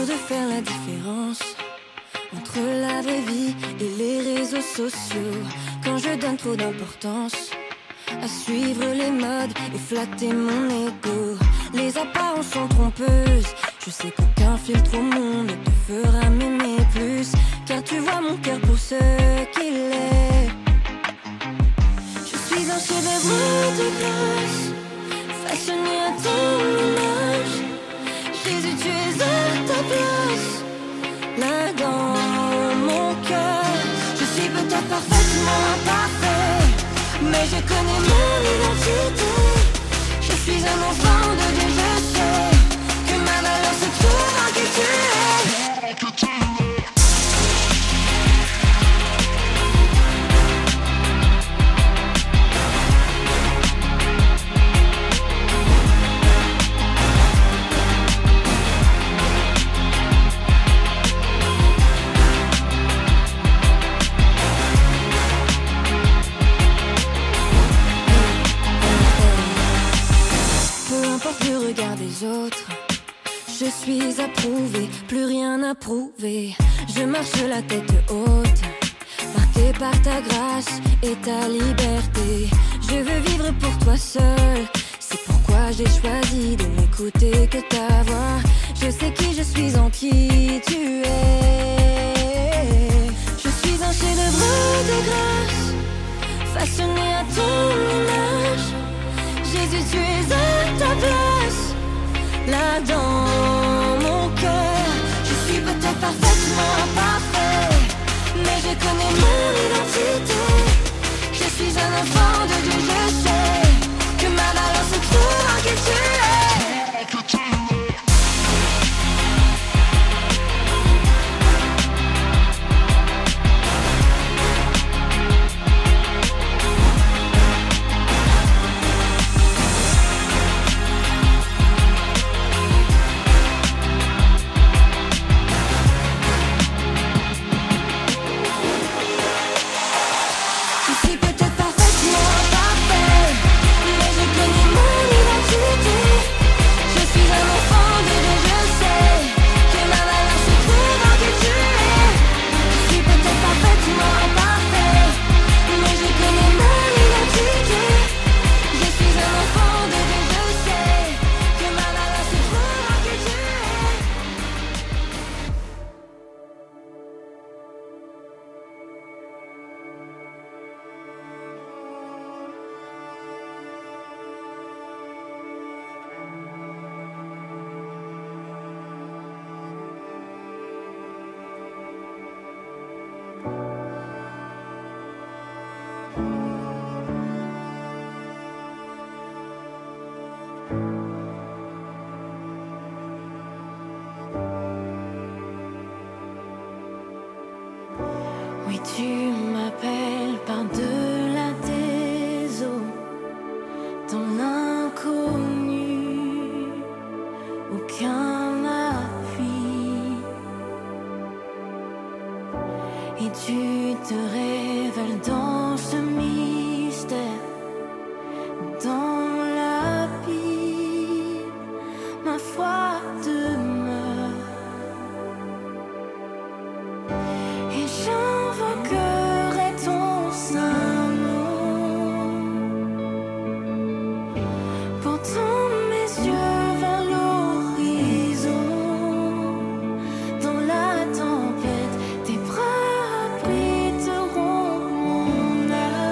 dur de faire la différence entre la vraie vie et les réseaux sociaux. Quand je donne trop d'importance à suivre les modes et flatter mon ego, les apparences sont trompeuses. Je sais qu'aucun filtre au monde ne te fera m'aimer plus, car tu vois mon cœur pour ce qu'il est. Je suis un chef-d'œuvre de grâce, façonné à ton image. Jésus, tu es à ta place, là dans mon cœur. Je suis peut-être parfaitement imparfait, mais je connais mon identité. Je suis un enfant de Dieu, je sais que ma valeur se trouve en qui tu es. Le regard des autres, je suis approuvée, plus rien à prouver. Je marche la tête haute, marquée par ta grâce et ta liberté. Je veux vivre pour toi seul, c'est pourquoi j'ai choisi de n'écouter que ta voix. Je sais qui je suis, en qui tu es. Je suis un chef-d'œuvre de grâce, façonné à ton image. Jésus, tu es à ta place, là dans mon cœur. Je suis peut-être parfaitement imparfait, mais je connais mon identité. Je suis un enfant de Dieu, je sais que ma valeur se trouve en qui tu es. Oui, tu m'appelles par-delà des eaux, dans l'inconnu, aucun appui. Et tu te révèles dans ce mystère, dans l'abîme, ma foi demeure. Et j'invoquerai ton saint nom, portant mes yeux vers l'horizon. Dans la tempête, tes bras abriteront mon âme.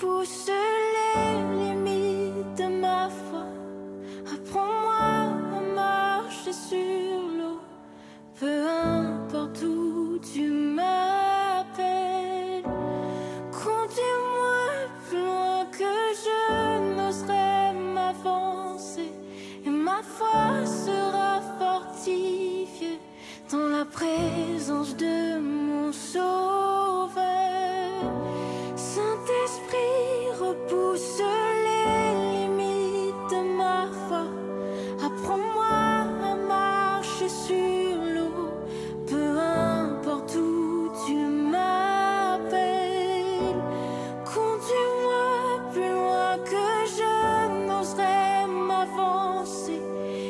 repousse les limites de ma foi. Apprends-moi à marcher sur l'eau, peu importe où tu m'appelles. Conduis-moi plus loin que je n'oserais m'avancer, et ma foi sera fortifiée dans la présence de mon Sauveur. Saint-Esprit, repousse les limites de ma foi. Apprends-moi à marcher sur l'eau, peu importe où tu m'appelles. Conduis-moi plus loin que je n'oserais m'avancer,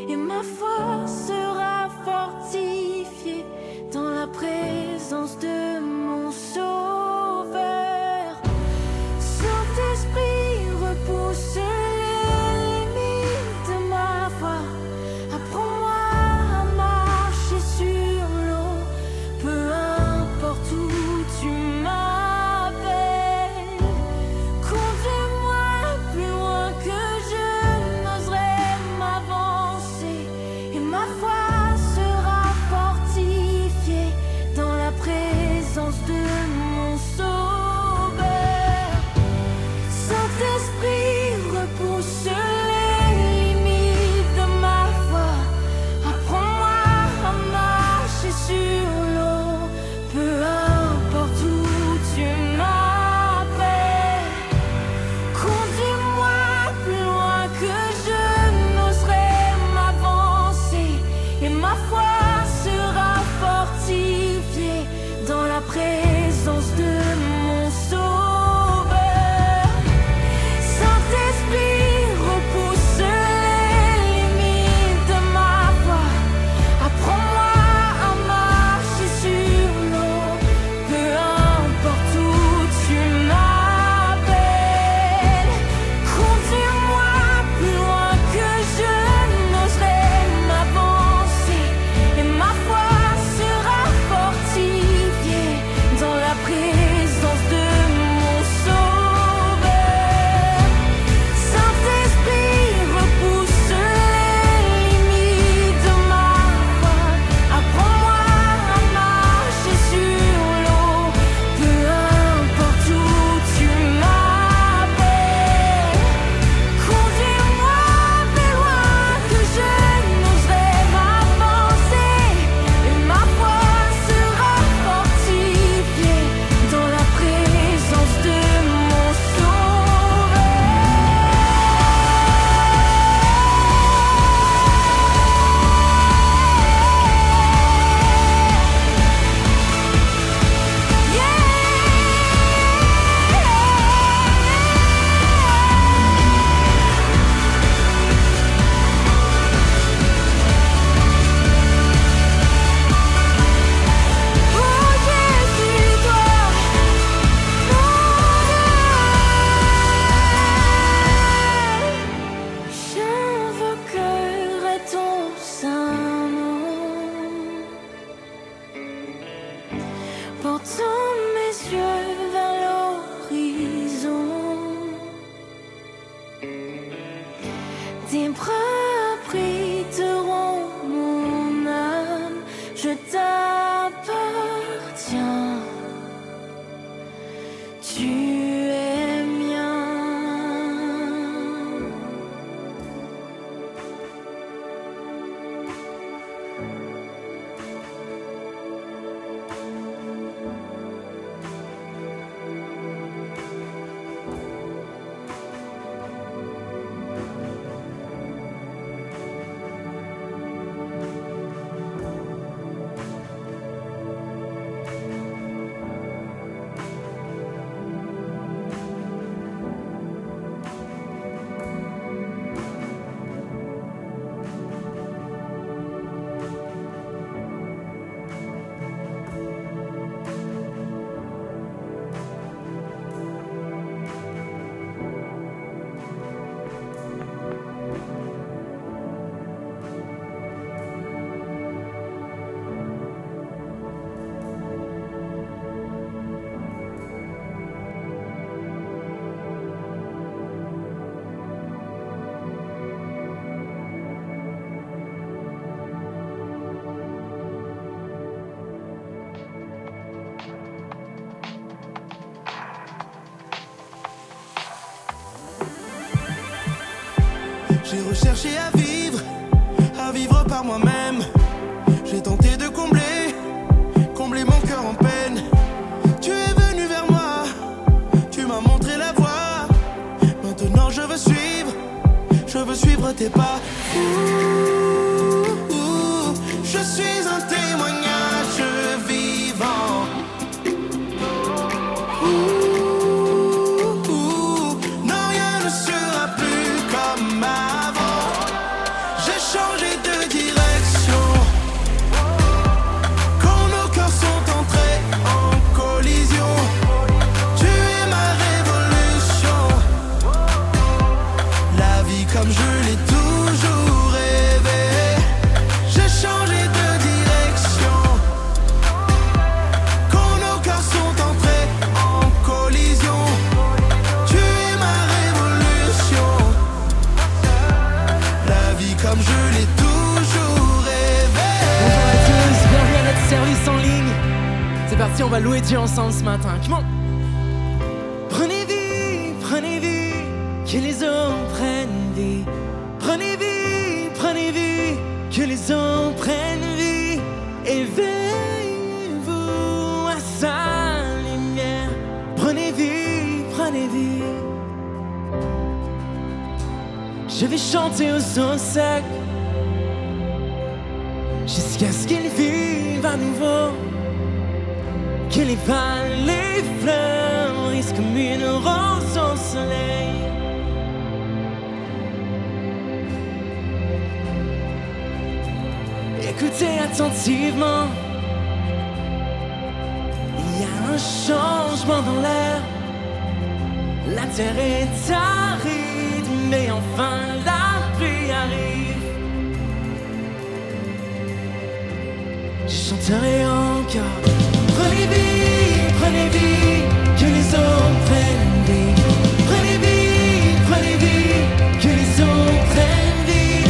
et ma foi sera fortifiée dans la présence de mon Sauveur. Saint-Esprit, repousse les limites de ma foi. Apprends-moi à marcher sur l'eau, peu importe où tu m'appelles. Conduis-moi plus loin que je n'oserais m'avancer, et ma foi sera fortifiée dans la présence de mon Sauveur. Saint-Esprit, repousse les limites de ma foi. Apprends-moi à marcher sur l'eau, peu importe où tu m'appelles. Conduis-moi plus loin que je n'oserais m'avancer, et ma foi sera fortifiée dans la présence de mon Sauveur. Saint-Esprit, repousse les limites de ma foi. Apprends-moi à marcher sur l'eau, peu importe où tu m'appelles. Conduis-moi plus loin que je n'oserais m'avancer, et ma foi sera fortifiée dans la présence J'ai recherché à vivre par moi-même. J'ai tenté de combler mon cœur en peine. Tu es venu vers moi, tu m'as montré la voie. Maintenant je veux suivre tes pas. Je suis un témoignage vivant. Non, rien ne sera plus comme avant. J'ai changé de direction quand nos cœurs sont entrés en collision. Tu es ma révolution. La vie comme je l'ai toujours rêvé. J'ai changé de direction quand nos cœurs sont entrés en collision. Tu es ma révolution. La vie comme je l'ai toujours rêvé. Bonjour à tous, bienvenue à notre service en ligne. C'est parti, on va louer Dieu ensemble ce matin. Come on. Prenez vie, que les hommes prennent vie. Prenez vie, que les hommes prennent vie. Éveillez-vous à sa lumière. Prenez vie. Je vais chanter aux eaux secs jusqu'à ce qu'ils vivent à nouveau. Que les vallées fleurissent comme une rose au soleil. Écoutez attentivement, il y a un changement dans l'air. La terre est aride, mais enfin la pluie arrive. Je chanterai encore. Prenez vie, que les hommes prennent vie. Prenez vie, que les hommes prennent vie.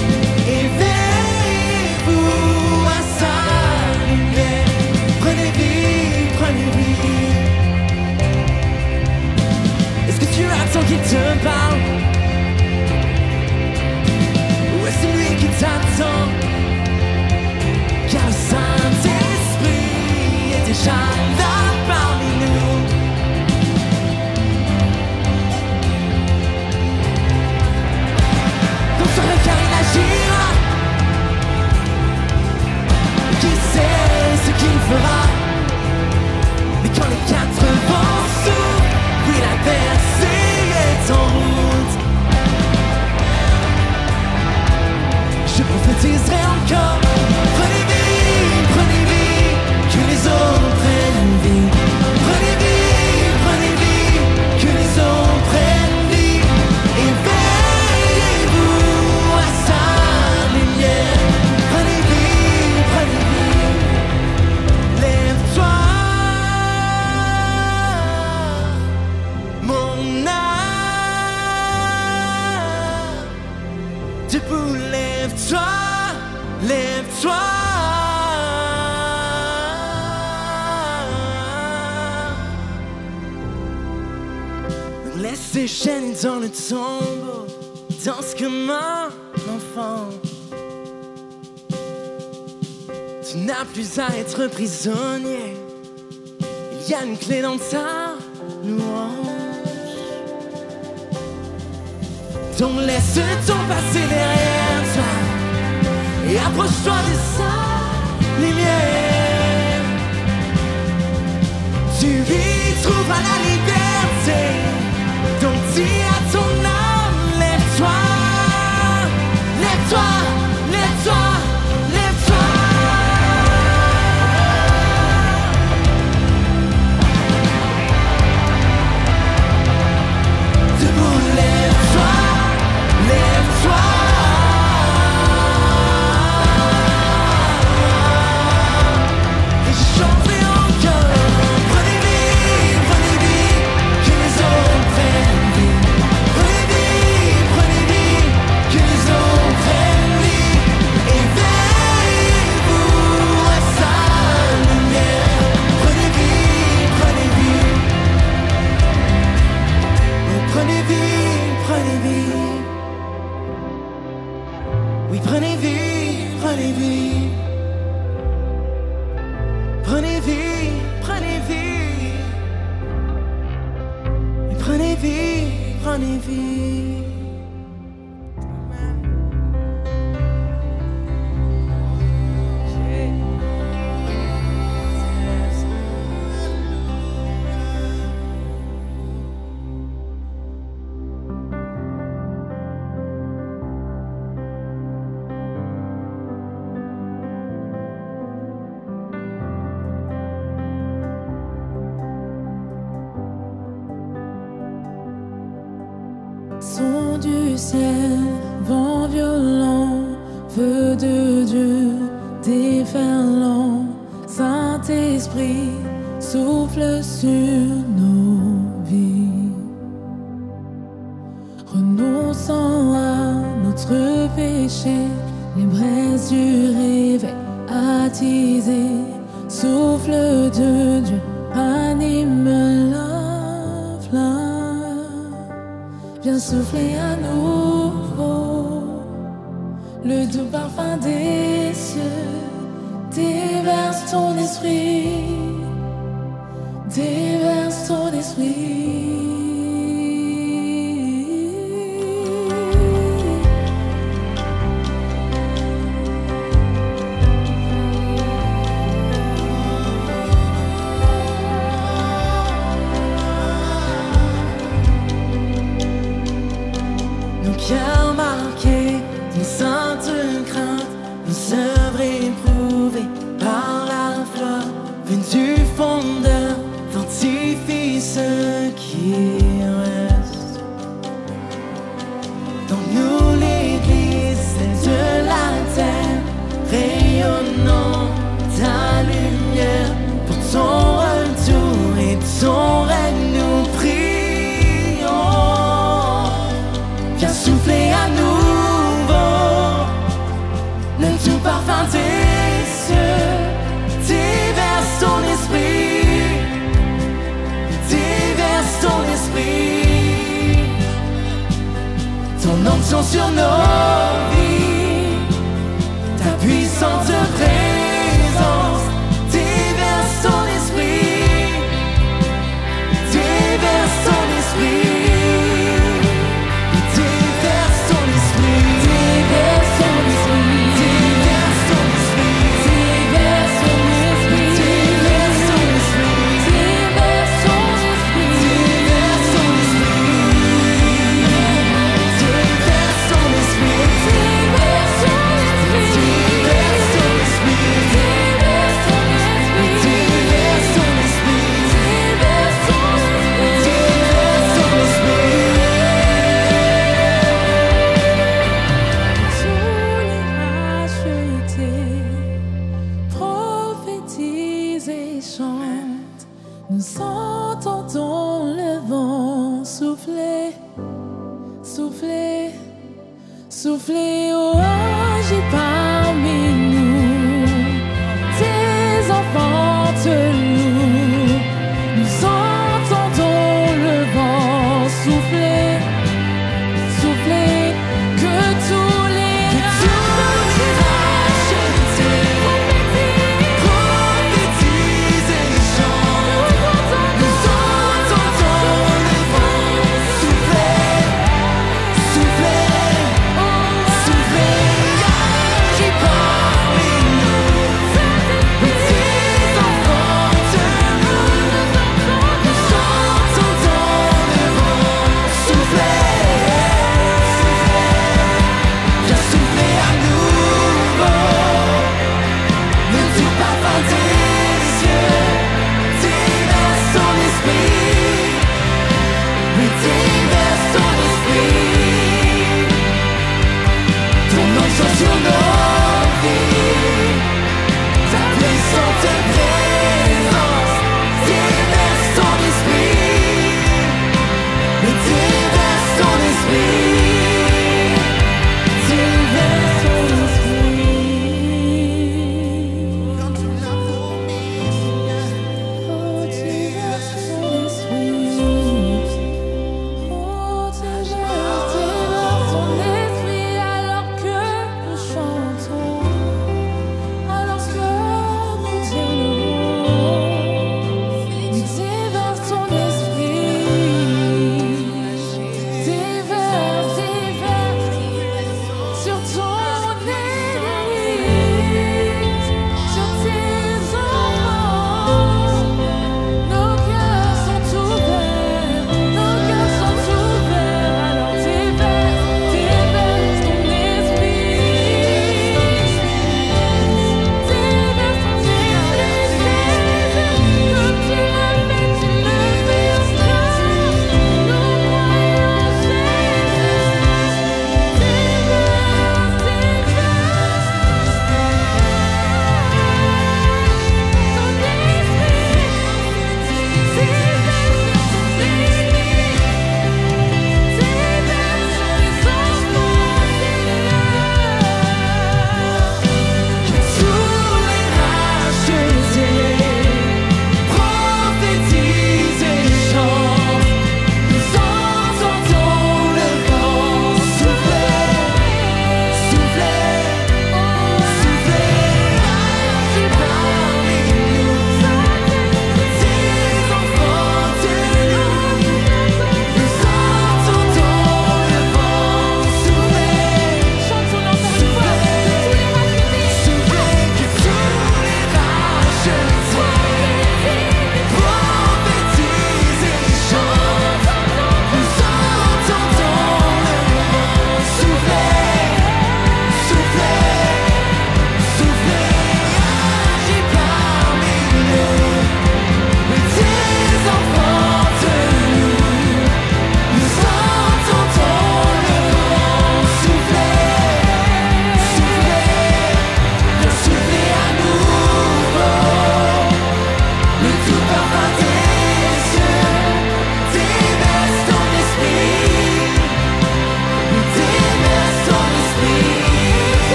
Éveillez-vous à sa lumière. Prenez vie. Est-ce que tu attends qu'il te parle? Ou est-ce lui qui t'attend? Car le Saint-Esprit est déjà là parmi nous. Donc son regard il agira. Qui sait ce qu'il fera? Mais quand les quatre vents s'ouvrent, oui la percée est en route. Je prophétiserai encore. Prenez vie, que les hommes prennent vie. Prenez vie, que les hommes prennent vie. Éveillez-vous à sa lumière. Prenez vie, lève-toi, mon âme. Debout, lève-toi. Laisse tes chaînes dans le tombeau, danse comme un enfant. Tu n'as plus à être prisonnier, il y a une clé dans ta louange. Donc laisse ton passé derrière toi et approche-toi de sa lumière. Tu y trouveras la liberté. Donc dis à ton âme, lève-toi. Debout, lève-toi. prenez vie. Son du ciel, vent violent, feu de Dieu, déferlant, Saint-Esprit, souffle sur nos vies. Renonçant à notre péché, les braises du réveil attisées, souffle de Dieu anime la flamme. Viens souffler à nouveau le doux parfum des cieux. Déverse ton esprit, déverse ton esprit. Cœur marqué d'une sainte crainte, nos œuvres éprouvées par la foi, venue du fondeur, fortifie ce qui reste. Dans nous l'église, celle de la terre, rayonnant ta lumière, pour ton retour et ton règne nous prions. Souffler à nouveau le doux parfum des cieux. Déverse ton esprit, déverse ton esprit. Ton onction sur nos vies, ta puissante présence. Déverse ton esprit, déverse ton esprit. Nous entendons le vent souffler, souffler, souffler au agit parmi nous. Tes enfants te louent. Nous entendons le vent souffler, souffler, que tous les Souffler, souffler,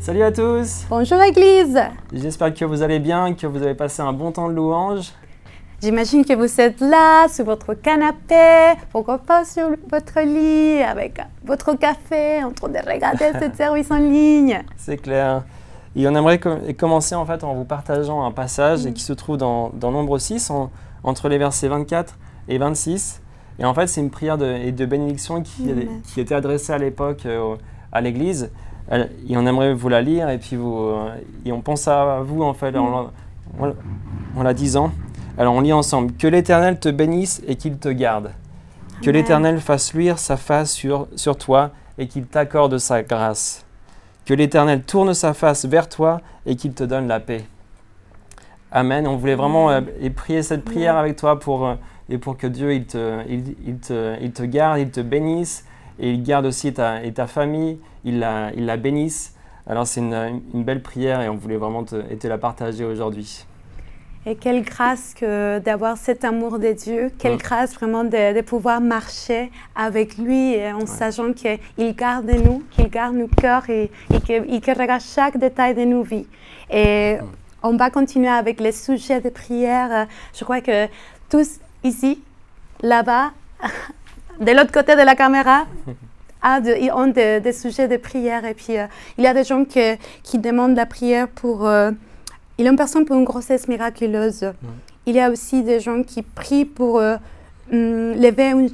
Salut à tous! Bonjour Église! J'espère que vous allez bien, que vous avez passé un bon temps de louange. J'imagine que vous êtes là, sur votre canapé, pourquoi pas sur votre lit, avec votre café, en train de regarder ce service en ligne. C'est clair. Et on aimerait commencer en fait en vous partageant un passage qui se trouve dans Nombre 6, entre les versets 24 et 26. Et en fait, c'est une prière de bénédiction qui était adressée à l'époque à l'Église. Et on aimerait vous la lire et puis et on pense à vous en fait en la disant. Alors on lit ensemble. Que l'Éternel te bénisse et qu'il te garde. Que l'Éternel fasse luire sa face sur toi et qu'il t'accorde sa grâce. Que l'Éternel tourne sa face vers toi et qu'il te donne la paix. Amen. On voulait vraiment prier cette prière avec toi pour que Dieu il te garde, il te bénisse et il garde aussi ta famille, il la bénisse. Alors c'est une belle prière et on voulait vraiment te la partager aujourd'hui. Et quelle grâce d'avoir cet amour de Dieu, quelle grâce vraiment de pouvoir marcher avec lui en sachant qu'il garde nous, qu'il garde nos cœurs et qu'il regarde chaque détail de nos vies. Et on va continuer avec les sujets de prière. Je crois que tous ici, là-bas, de l'autre côté de la caméra, ont des sujets de prière. Et puis, il y a des gens qui demandent la prière pour... il y a une personne pour une grossesse miraculeuse. Il y a aussi des gens qui prient pour lever une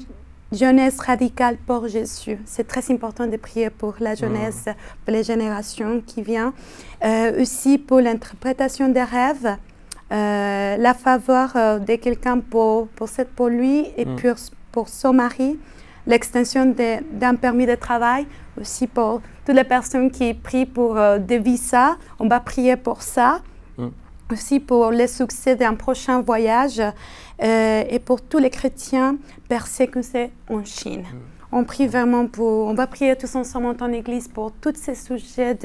jeunesse radicale pour Jésus. C'est très important de prier pour la jeunesse, pour les générations qui viennent. Aussi pour l'interprétation des rêves, la faveur de quelqu'un pour lui et pour son mari, l'extension d'un permis de travail, aussi pour toutes les personnes qui prient pour des visas, on va prier pour ça. Aussi pour le succès d'un prochain voyage et pour tous les chrétiens persécutés en Chine. On prie vraiment on va prier tous ensemble en ton église pour tous ces sujets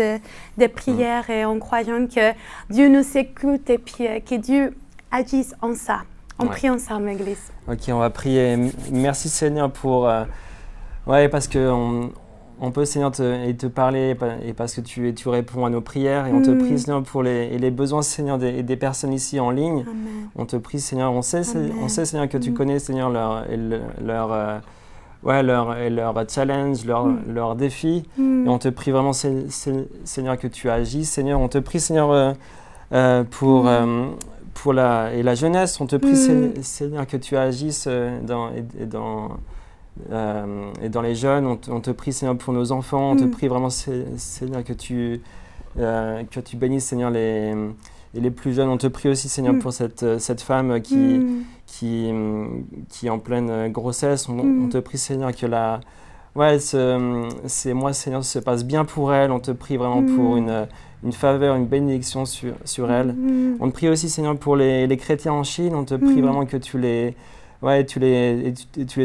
de prière et en croyant que Dieu nous écoute et puis que Dieu agisse en ça. On prie ensemble, église. Ok, on va prier. Merci Seigneur pour... parce que on peut, Seigneur, te parler et parce que tu réponds à nos prières et on te prie, Seigneur, pour les besoins, Seigneur, des personnes ici en ligne. Amen. On te prie, Seigneur, on sait Seigneur, que tu connais, Seigneur, leur challenge, leur défi. Et on te prie vraiment, Seigneur, que tu agis. Seigneur, on te prie, Seigneur, pour la jeunesse. On te prie, Seigneur, que tu agisses et dans les jeunes, on te prie, Seigneur, pour nos enfants. On te prie vraiment, Seigneur, que tu bénisses, Seigneur, les plus jeunes. On te prie aussi, Seigneur, pour cette femme qui est en pleine grossesse. On te prie, Seigneur, que ces mois, Seigneur, se passe bien pour elle. On te prie vraiment pour une faveur, une bénédiction sur elle. On te prie aussi, Seigneur, pour les chrétiens en Chine. On te prie vraiment que tu les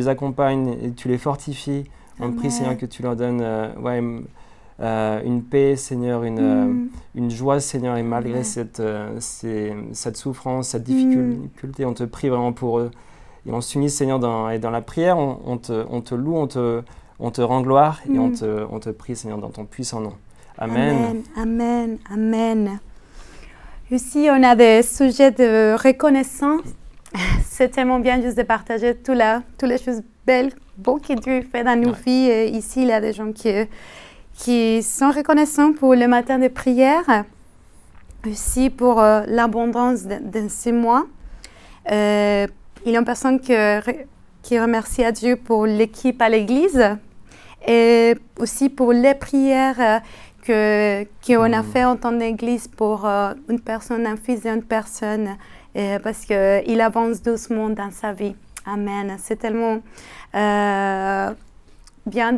accompagnes et tu les fortifies. On te prie, Seigneur, que tu leur donnes une paix, Seigneur, une joie, Seigneur, et malgré cette souffrance, cette difficulté, on te prie vraiment pour eux. Et on s'unit, Seigneur, dans la prière, on te loue, on te rend gloire et on te prie, Seigneur, dans ton puissant nom. Amen. Amen, amen, amen. Ici, on a des sujets de reconnaissance. C'est tellement bien juste de partager toutes les choses belles, beaux que Dieu fait dans nos vies. Et ici, il y a des gens qui sont reconnaissants pour le matin de prière, aussi pour l'abondance de ces mois. Il y a une personne qui remercie à Dieu pour l'équipe à l'église et aussi pour les prières qu'on a fait en tant qu'église pour une personne, un fils d'une personne, parce qu'il avance doucement dans sa vie. Amen. C'est tellement bien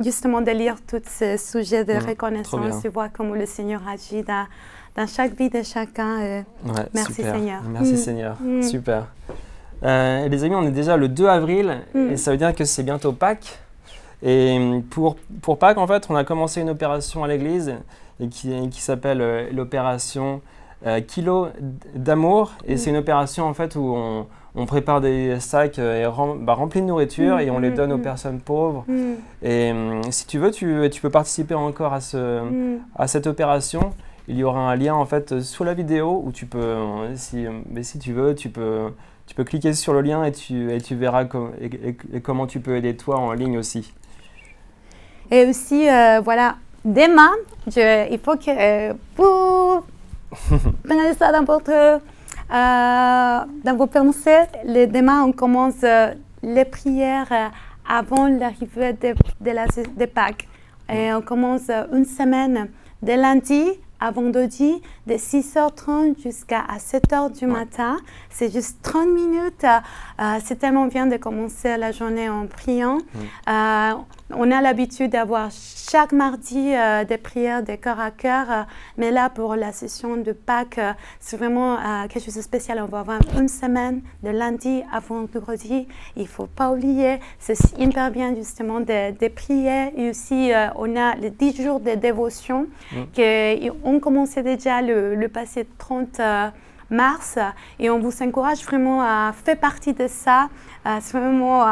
justement de lire tous ces sujets de reconnaissance et voir comment le Seigneur agit dans chaque vie de chacun. Merci super. Seigneur. Merci Seigneur. Super. Et les amis, on est déjà le 2 avril et ça veut dire que c'est bientôt Pâques. Et pour Pâques, en fait, on a commencé une opération à l'église qui s'appelle l'opération kilos d'amour. Et c'est une opération en fait où on prépare des sacs remplis de nourriture et on les donne aux personnes pauvres. Et si tu veux, tu peux participer encore à cette opération. Il y aura un lien en fait sous la vidéo où tu peux, si tu veux, tu peux cliquer sur le lien et tu verras comment tu peux aider toi en ligne aussi. Et aussi, voilà, demain, il faut que vous prenez ça dans vos pensées. Demain, on commence les prières avant l'arrivée de Pâques. Et on commence une semaine de lundi à vendredi, de 6h30 jusqu'à 7h du matin. C'est juste 30 minutes. C'est tellement bien de commencer la journée en priant. On a l'habitude d'avoir chaque mardi des prières de cœur à cœur. Mais là, pour la session de Pâques, c'est vraiment quelque chose de spécial. On va avoir une semaine de lundi à vendredi. Il ne faut pas oublier, c'est hyper bien justement de prier. Et aussi, on a les 10 jours de dévotion. On commençait déjà le passé 30 mars et on vous encourage vraiment à faire partie de ça. C'est vraiment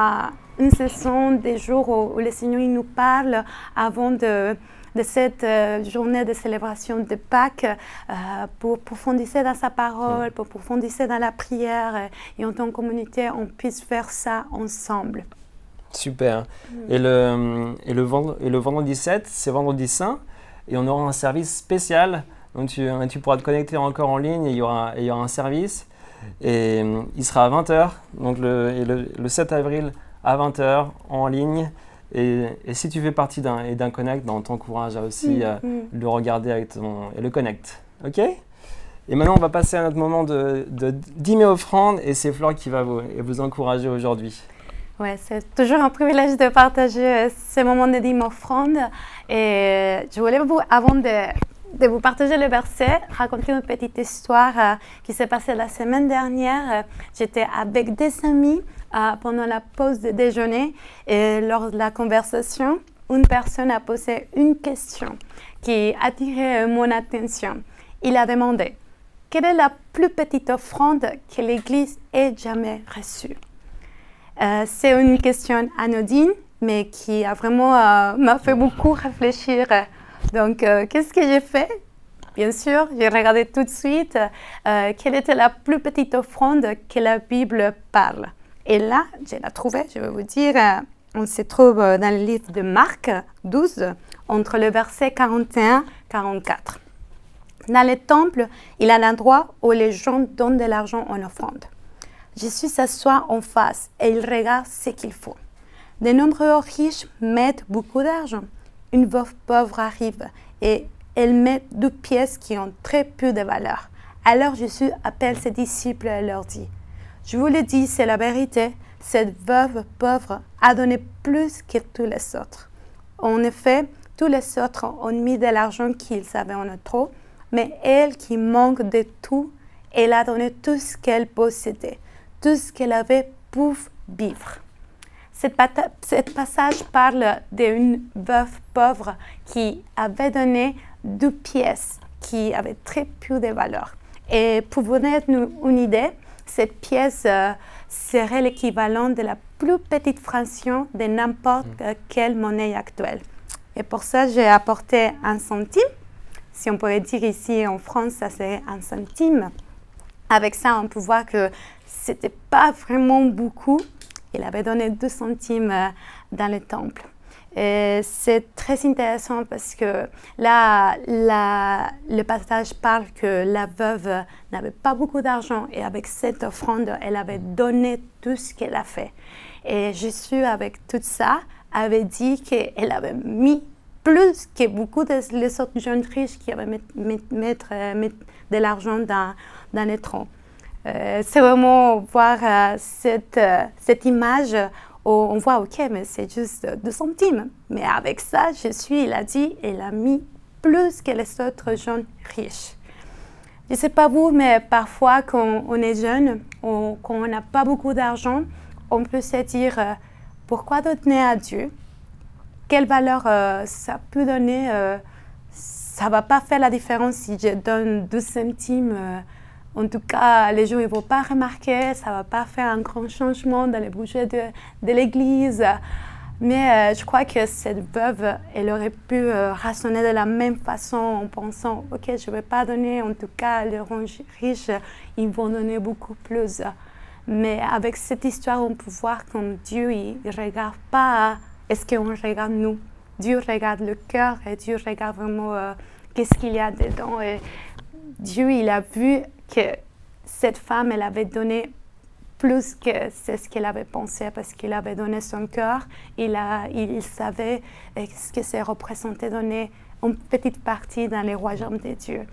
une session des jours où le Seigneur nous parle avant de cette journée de célébration de Pâques pour approfondir dans sa parole, pour approfondir dans la prière et en tant que communauté, on puisse faire ça ensemble. Super. Et le vendredi 7, c'est vendredi saint. Et on aura un service spécial, donc tu pourras te connecter encore en ligne et il y aura un service. Et il sera à 20h, donc le 7 avril à 20h en ligne. Et si tu fais partie d'un Connect, on t'encourage à aussi le regarder et le Connect. Ok ? Et maintenant, on va passer à notre moment de dîmer offrande et c'est Flore qui va vous encourager aujourd'hui. Ouais, c'est toujours un privilège de partager ce moment de dîme offrande. Et je voulais, avant de vous partager le verset, raconter une petite histoire qui s'est passée la semaine dernière. J'étais avec des amis pendant la pause de déjeuner et lors de la conversation, une personne a posé une question qui a attiré mon attention. Il a demandé « Quelle est la plus petite offrande que l'Église ait jamais reçue ?» C'est une question anodine, mais qui a vraiment m'a fait beaucoup réfléchir. Donc, qu'est-ce que j'ai fait? Bien sûr, j'ai regardé tout de suite quelle était la plus petite offrande que la Bible parle. Et là, je l'ai trouvée, je vais vous dire, on se trouve dans le livre de Marc 12, entre le verset 41 et 44. Dans le temple, il y a l'endroit où les gens donnent de l'argent en offrande. Jésus s'assoit en face et il regarde ce qu'il faut. De nombreux riches mettent beaucoup d'argent. Une veuve pauvre arrive et elle met 2 pièces qui ont très peu de valeur. Alors Jésus appelle ses disciples et leur dit « Je vous le dis, c'est la vérité, cette veuve pauvre a donné plus que tous les autres. En effet, tous les autres ont mis de l'argent qu'ils avaient en trop, mais elle qui manque de tout, elle a donné tout ce qu'elle possédait. Tout ce qu'elle avait pour vivre. Ce passage parle d'une veuve pauvre qui avait donné 2 pièces qui avaient très peu de valeur. Et pour vous donner une idée, cette pièce serait l'équivalent de la plus petite fraction de n'importe quelle monnaie actuelle. Et pour ça, j'ai apporté 1 centime. Si on pourrait dire ici en France, ça serait 1 centime. Avec ça, on peut voir que ce n'était pas vraiment beaucoup. Il avait donné 2 centimes dans le temple. Et c'est très intéressant parce que là, le passage parle que la veuve n'avait pas beaucoup d'argent et avec cette offrande, elle avait donné tout ce qu'elle a fait. Et Jésus, avec tout ça, avait dit qu'elle avait mis plus que beaucoup des autres jeunes riches qui avaient mis de l'argent dans les troncs. C'est vraiment voir cette image où on voit, ok, mais c'est juste 2 centimes. Mais avec ça, Jésus, il a dit, il a mis plus que les autres jeunes riches. Je ne sais pas vous, mais parfois, quand on est jeune, quand on n'a pas beaucoup d'argent, on peut se dire, pourquoi donner à Dieu? Quelle valeur ça peut donner ça ne va pas faire la différence si je donne 12 centimes. En tout cas, les gens ne vont pas remarquer, ça ne va pas faire un grand changement dans les budgets de l'église. Mais je crois que cette veuve, elle aurait pu raisonner de la même façon en pensant « Ok, je ne vais pas donner, en tout cas, les riches, ils vont donner beaucoup plus. » Mais avec cette histoire, on peut voir comme Dieu, il ne regarde pas est-ce qu'on regarde nous. Dieu regarde le cœur et Dieu regarde vraiment qu'est-ce qu'il y a dedans. Et Dieu, il a vu que cette femme, elle avait donné plus que c'est ce qu'elle avait pensé parce qu'il avait donné son cœur. Il savait ce que ça représentait donner une petite partie dans les royaumes de Dieu.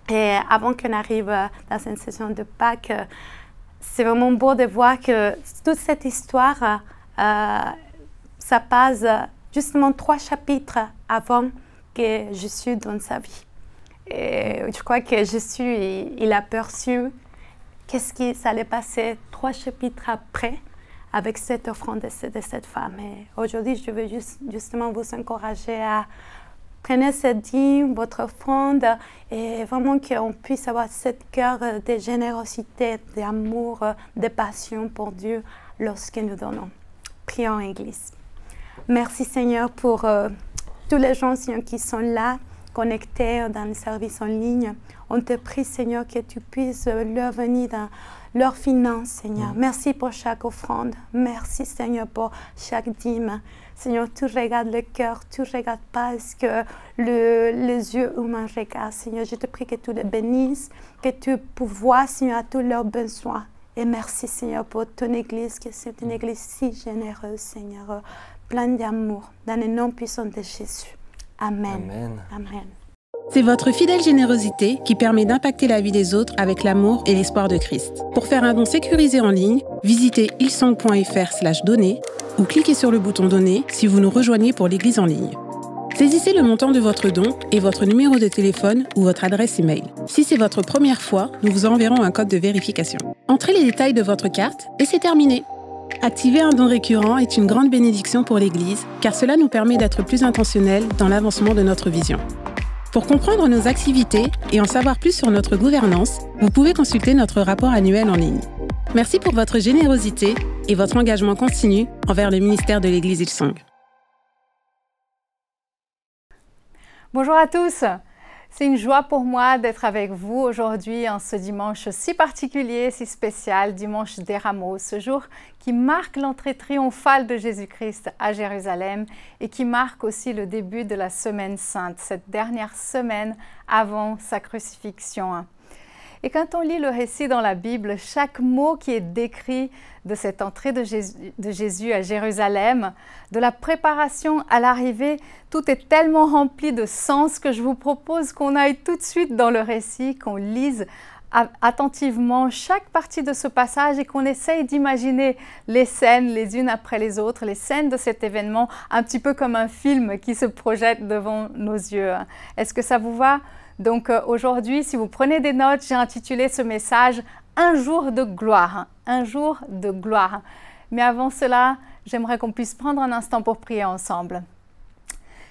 Et avant qu'on arrive dans une session de Pâques, c'est vraiment beau de voir que toute cette histoire, ça passe justement 3 chapitres avant que Jésus donne sa vie. Et je crois que Jésus, il a perçu qu'est-ce qui allait passer 3 chapitres après avec cette offrande de cette femme. Et aujourd'hui, je veux justement vous encourager à prendre cette dîme, votre offrande, et vraiment qu'on puisse avoir ce cœur de générosité, d'amour, de passion pour Dieu lorsque nous donnons. Prions, Église. Merci Seigneur pour tous les gens Seigneur, qui sont là, connectés dans le service en ligne. On te prie Seigneur que tu puisses leur venir dans leurs finances Seigneur. Merci pour chaque offrande. Merci Seigneur pour chaque dîme. Seigneur, tu regardes le cœur, tu ne regardes pas ce que les yeux humains regardent. Seigneur, je te prie que tu les bénisses, que tu pourvoies Seigneur à tous leurs besoins. Et merci Seigneur pour ton Église, que c'est une Église si généreuse Seigneur, pleine d'amour, dans le nom puissant de Jésus. Amen. Amen. Amen. C'est votre fidèle générosité qui permet d'impacter la vie des autres avec l'amour et l'espoir de Christ. Pour faire un don sécurisé en ligne, visitez hillsong.fr/donner ou cliquez sur le bouton donner si vous nous rejoignez pour l'église en ligne. Saisissez le montant de votre don et votre numéro de téléphone ou votre adresse email. Si c'est votre première fois, nous vous enverrons un code de vérification. Entrez les détails de votre carte et c'est terminé. Activer un don récurrent est une grande bénédiction pour l'Église, car cela nous permet d'être plus intentionnels dans l'avancement de notre vision. Pour comprendre nos activités et en savoir plus sur notre gouvernance, vous pouvez consulter notre rapport annuel en ligne. Merci pour votre générosité et votre engagement continu envers le ministère de l'Église Hillsong. Bonjour à tous! C'est une joie pour moi d'être avec vous aujourd'hui en ce dimanche si particulier, si spécial, dimanche des Rameaux, ce jour qui marque l'entrée triomphale de Jésus-Christ à Jérusalem et qui marque aussi le début de la Semaine Sainte, cette dernière semaine avant sa crucifixion. Et quand on lit le récit dans la Bible, chaque mot qui est décrit de cette entrée de Jésus à Jérusalem, de la préparation à l'arrivée, tout est tellement rempli de sens que je vous propose qu'on aille tout de suite dans le récit, qu'on lise attentivement chaque partie de ce passage et qu'on essaye d'imaginer les scènes les unes après les autres, les scènes de cet événement, un petit peu comme un film qui se projette devant nos yeux. Est-ce que ça vous va ? Donc aujourd'hui, si vous prenez des notes, j'ai intitulé ce message « Un jour de gloire ». Un jour de gloire. Mais avant cela, j'aimerais qu'on puisse prendre un instant pour prier ensemble.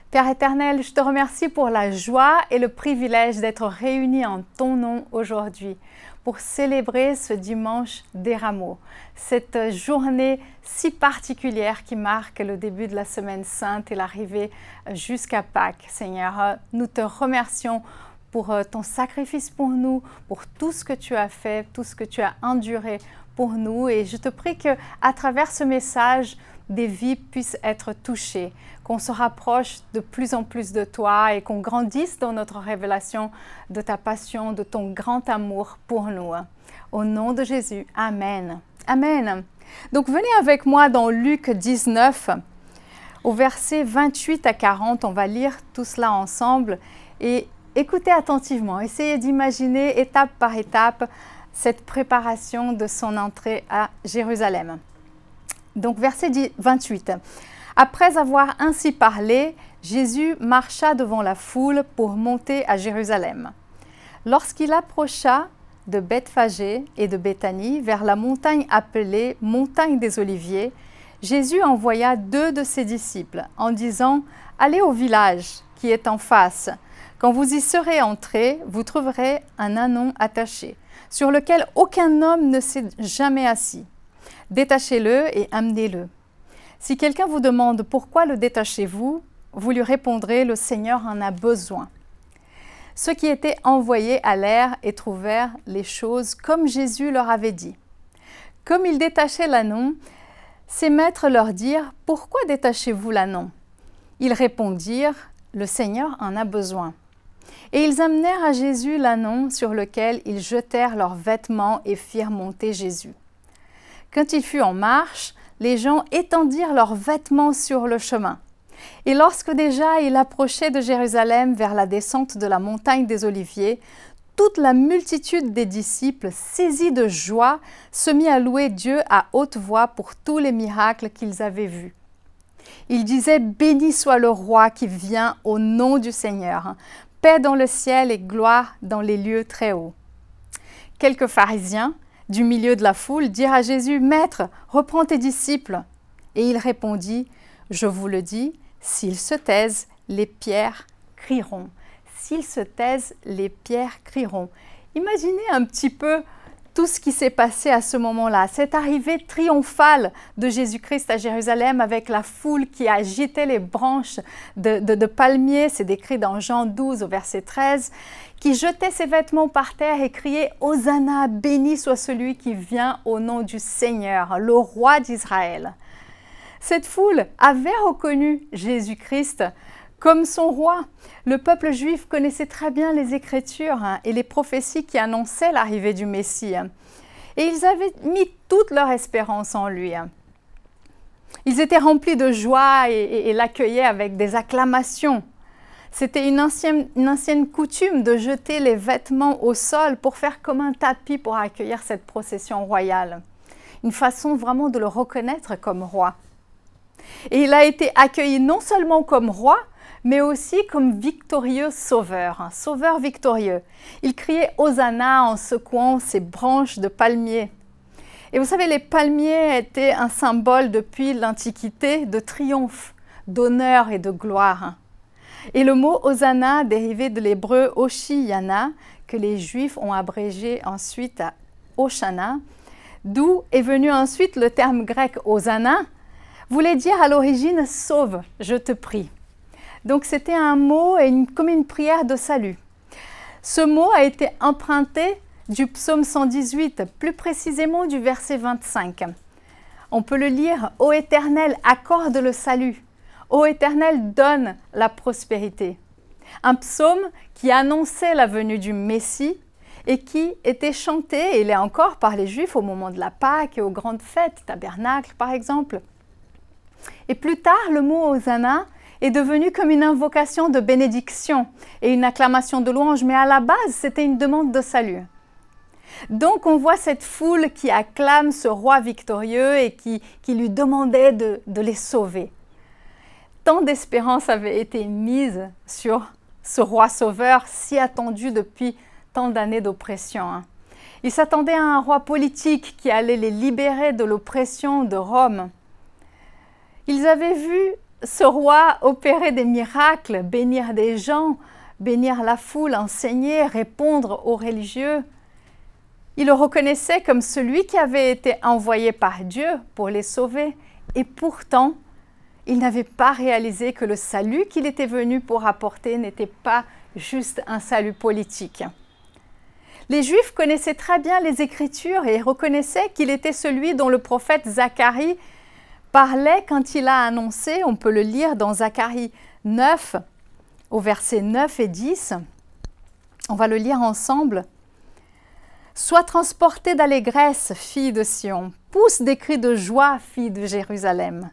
Père éternel, je te remercie pour la joie et le privilège d'être réunis en ton nom aujourd'hui pour célébrer ce dimanche des Rameaux, cette journée si particulière qui marque le début de la Semaine Sainte et l'arrivée jusqu'à Pâques. Seigneur, nous te remercions pour ton sacrifice pour nous, pour tout ce que tu as fait, tout ce que tu as enduré pour nous. Et je te prie qu'à travers ce message, des vies puissent être touchées, qu'on se rapproche de plus en plus de toi et qu'on grandisse dans notre révélation de ta passion, de ton grand amour pour nous. Au nom de Jésus, Amen. Amen. Donc venez avec moi dans Luc 19, au verset 28 à 40. On va lire tout cela ensemble et écoutez attentivement, essayez d'imaginer étape par étape cette préparation de son entrée à Jérusalem. Donc verset 28. Après avoir ainsi parlé, Jésus marcha devant la foule pour monter à Jérusalem. Lorsqu'il approcha de Bethphagée et de Béthanie vers la montagne appelée montagne des Oliviers, Jésus envoya 2 de ses disciples en disant « Allez au village qui est en face. Quand vous y serez entrés, vous trouverez un ânon attaché, sur lequel aucun homme ne s'est jamais assis. Détachez-le et amenez-le. Si quelqu'un vous demande pourquoi le détachez-vous, vous lui répondrez, le Seigneur en a besoin. Ceux qui étaient envoyés allèrent et trouvèrent les choses comme Jésus leur avait dit. Comme ils détachaient l'ânon, ses maîtres leur dirent, « Pourquoi détachez-vous l'ânon » Ils répondirent, « Le Seigneur en a besoin. » Et ils amenèrent à Jésus l'ânon sur lequel ils jetèrent leurs vêtements et firent monter Jésus. Quand il fut en marche, les gens étendirent leurs vêtements sur le chemin. Et lorsque déjà il approchait de Jérusalem vers la descente de la montagne des Oliviers, toute la multitude des disciples, saisis de joie, se mit à louer Dieu à haute voix pour tous les miracles qu'ils avaient vus. Ils disaient « Béni soit le roi qui vient au nom du Seigneur, paix dans le ciel et gloire dans les lieux très hauts. » Quelques pharisiens, du milieu de la foule, dirent à Jésus « Maître, reprends tes disciples. » Et il répondit « Je vous le dis, s'ils se taisent, les pierres crieront. » S'ils se taisent, les pierres crieront. Imaginez un petit peu tout ce qui s'est passé à ce moment-là, cette arrivée triomphale de Jésus-Christ à Jérusalem avec la foule qui agitait les branches de palmiers, c'est décrit dans Jean 12 au verset 13, qui jetait ses vêtements par terre et criait « Hosanna, béni soit celui qui vient au nom du Seigneur, le roi d'Israël ». Cette foule avait reconnu Jésus-Christ comme son roi. Le peuple juif connaissait très bien les Écritures et les prophéties qui annonçaient l'arrivée du Messie. Et ils avaient mis toute leur espérance en lui. Ils étaient remplis de joie et l'accueillaient avec des acclamations. C'était une ancienne coutume de jeter les vêtements au sol pour faire comme un tapis pour accueillir cette procession royale. Une façon vraiment de le reconnaître comme roi. Et il a été accueilli non seulement comme roi, mais aussi comme victorieux sauveur, un sauveur victorieux. Il criait « Hosanna » en secouant ses branches de palmiers. Et vous savez, les palmiers étaient un symbole depuis l'Antiquité de triomphe, d'honneur et de gloire. Et le mot « Hosanna » dérivé de l'hébreu « Hoshiyana » que les Juifs ont abrégé ensuite à « Hoshana », d'où est venu ensuite le terme grec « Hosanna », voulait dire à l'origine « sauve, je te prie ». Donc c'était un mot comme une prière de salut. Ce mot a été emprunté du psaume 118, plus précisément du verset 25. On peut le lire « Ô Éternel, accorde le salut. Ô Éternel, donne la prospérité. » Un psaume qui annonçait la venue du Messie et qui était chanté, et il est encore par les Juifs au moment de la Pâque et aux grandes fêtes, tabernacle par exemple. Et plus tard, le mot « Hosanna » est devenu comme une invocation de bénédiction et une acclamation de louange, mais à la base, c'était une demande de salut. Donc, on voit cette foule qui acclame ce roi victorieux et qui lui demandait de les sauver. Tant d'espérance avait été mise sur ce roi sauveur si attendu depuis tant d'années d'oppression. Ils s'attendaient à un roi politique qui allait les libérer de l'oppression de Rome. Ils avaient vu ce roi opérer des miracles, bénir des gens, bénir la foule, enseigner, répondre aux religieux. Ils le reconnaissaient comme celui qui avait été envoyé par Dieu pour les sauver. Et pourtant, ils n'avaient pas réalisé que le salut qu'il était venu pour apporter n'était pas juste un salut politique. Les Juifs connaissaient très bien les Écritures et reconnaissaient qu'il était celui dont le prophète Zacharie parlait quand il a annoncé, on peut le lire dans Zacharie 9, au verset 9 et 10. On va le lire ensemble. « Sois transportée d'allégresse, fille de Sion, pousse des cris de joie, fille de Jérusalem.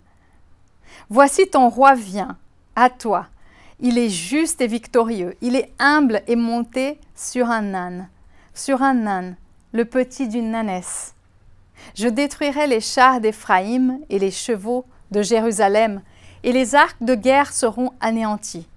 Voici ton roi vient, à toi. Il est juste et victorieux, il est humble et monté sur un âne, le petit d'une ânesse. Je détruirai les chars d'Éphraïm et les chevaux de Jérusalem, et les arcs de guerre seront anéantis.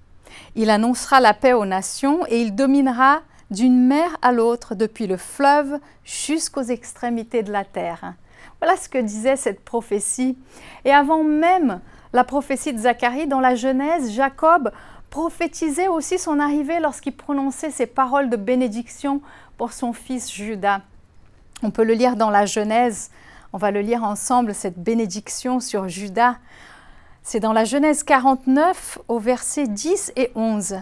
Il annoncera la paix aux nations, et il dominera d'une mer à l'autre, depuis le fleuve jusqu'aux extrémités de la terre. » Voilà ce que disait cette prophétie. Et avant même la prophétie de Zacharie, dans la Genèse, Jacob prophétisait aussi son arrivée lorsqu'il prononçait ces paroles de bénédiction pour son fils Juda. On peut le lire dans la Genèse. On va le lire ensemble, cette bénédiction sur Juda. C'est dans la Genèse 49, au verset 10 et 11.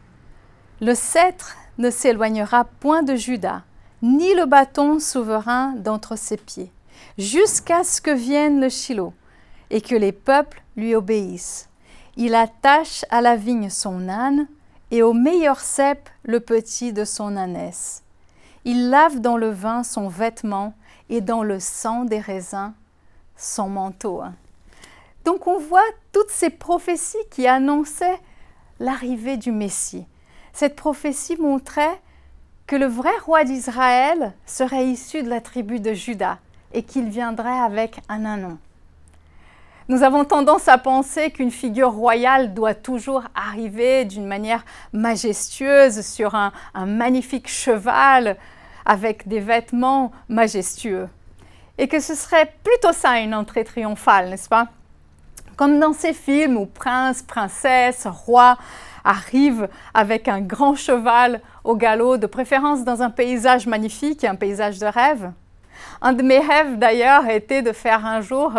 « Le sceptre ne s'éloignera point de Juda, ni le bâton souverain d'entre ses pieds, jusqu'à ce que vienne le Shilo, et que les peuples lui obéissent. Il attache à la vigne son âne, et au meilleur cep le petit de son ânesse. Il lave dans le vin son vêtement, et dans le sang des raisins son manteau. » Donc on voit toutes ces prophéties qui annonçaient l'arrivée du Messie. Cette prophétie montrait que le vrai roi d'Israël serait issu de la tribu de Juda et qu'il viendrait avec un ânon. Nous avons tendance à penser qu'une figure royale doit toujours arriver d'une manière majestueuse sur un magnifique cheval avec des vêtements majestueux. Et que ce serait plutôt ça une entrée triomphale, n'est-ce pas? Comme dans ces films où princes, princesses, rois arrivent avec un grand cheval au galop, de préférence dans un paysage magnifique, un paysage de rêve. Un de mes rêves d'ailleurs était de faire un jour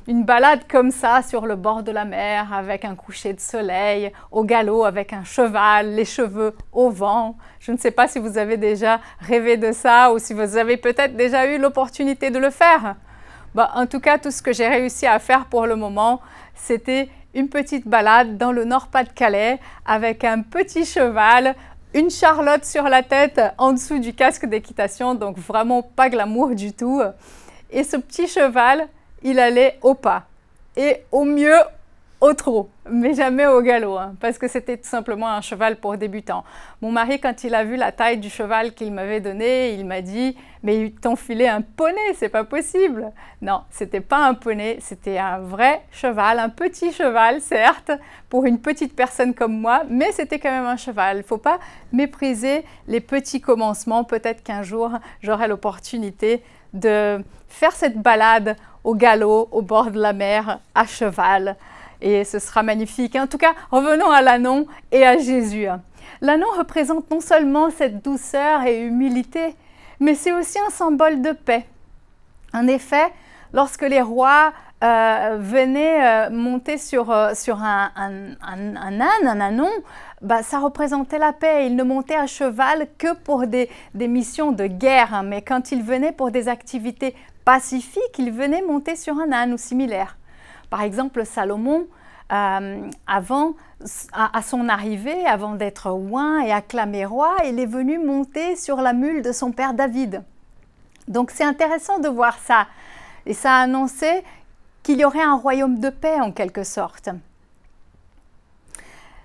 une balade comme ça sur le bord de la mer avec un coucher de soleil, au galop avec un cheval, les cheveux au vent. Je ne sais pas si vous avez déjà rêvé de ça ou si vous avez peut-être déjà eu l'opportunité de le faire. En tout cas, tout ce que j'ai réussi à faire pour le moment, c'était une petite balade dans le Nord-Pas-de-Calais avec un petit cheval, une charlotte sur la tête en dessous du casque d'équitation, donc vraiment pas glamour du tout. Et ce petit cheval, il allait au pas et au mieux au trot, mais jamais au galop, parce que c'était tout simplement un cheval pour débutants. Mon mari, quand il a vu la taille du cheval qu'il m'avait donné, il m'a dit « Mais ils t'ont filé un poney, c'est pas possible !» Non, c'était pas un poney, c'était un vrai cheval, un petit cheval, certes, pour une petite personne comme moi, mais c'était quand même un cheval. Il ne faut pas mépriser les petits commencements. Peut-être qu'un jour, j'aurai l'opportunité de faire cette balade au galop, au bord de la mer, à cheval. Et ce sera magnifique. En tout cas, revenons à l'ânon et à Jésus. L'ânon représente non seulement cette douceur et humilité, mais c'est aussi un symbole de paix. En effet, lorsque les rois venaient monter sur un ânon, ça représentait la paix. Ils ne montaient à cheval que pour des missions de guerre, mais quand ils venaient pour des activités pacifiques, ils venaient monter sur un âne ou similaire. Par exemple, Salomon, à son arrivée, avant d'être oint et acclamé roi, il est venu monter sur la mule de son père David. Donc c'est intéressant de voir ça. Et ça a annoncé qu'il y aurait un royaume de paix en quelque sorte.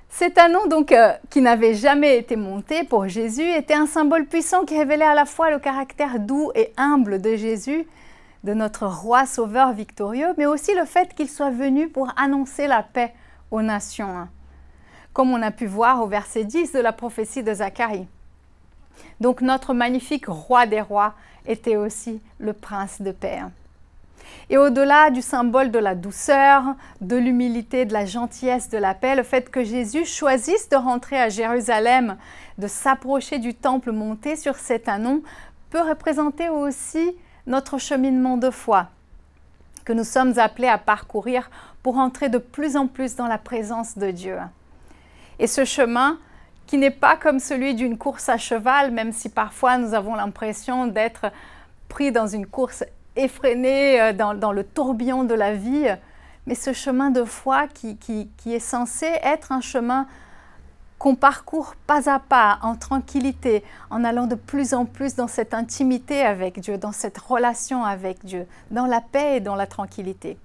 Cet ânon donc, qui n'avait jamais été monté pour Jésus était un symbole puissant qui révélait à la fois le caractère doux et humble de Jésus, de notre roi sauveur victorieux, mais aussi le fait qu'il soit venu pour annoncer la paix aux nations, comme on a pu voir au verset 10 de la prophétie de Zacharie. Donc notre magnifique roi des rois était aussi le prince de paix. Et au-delà du symbole de la douceur, de l'humilité, de la gentillesse, de la paix, le fait que Jésus choisisse de rentrer à Jérusalem, de s'approcher du temple monté sur cet ânon, peut représenter aussi notre cheminement de foi que nous sommes appelés à parcourir pour entrer de plus en plus dans la présence de Dieu. Et ce chemin, qui n'est pas comme celui d'une course à cheval, même si parfois nous avons l'impression d'être pris dans une course effrénée, dans le tourbillon de la vie, mais ce chemin de foi qui est censé être un chemin qu'on parcourt pas à pas, en tranquillité, en allant de plus en plus dans cette intimité avec Dieu, dans cette relation avec Dieu, dans la paix et dans la tranquillité.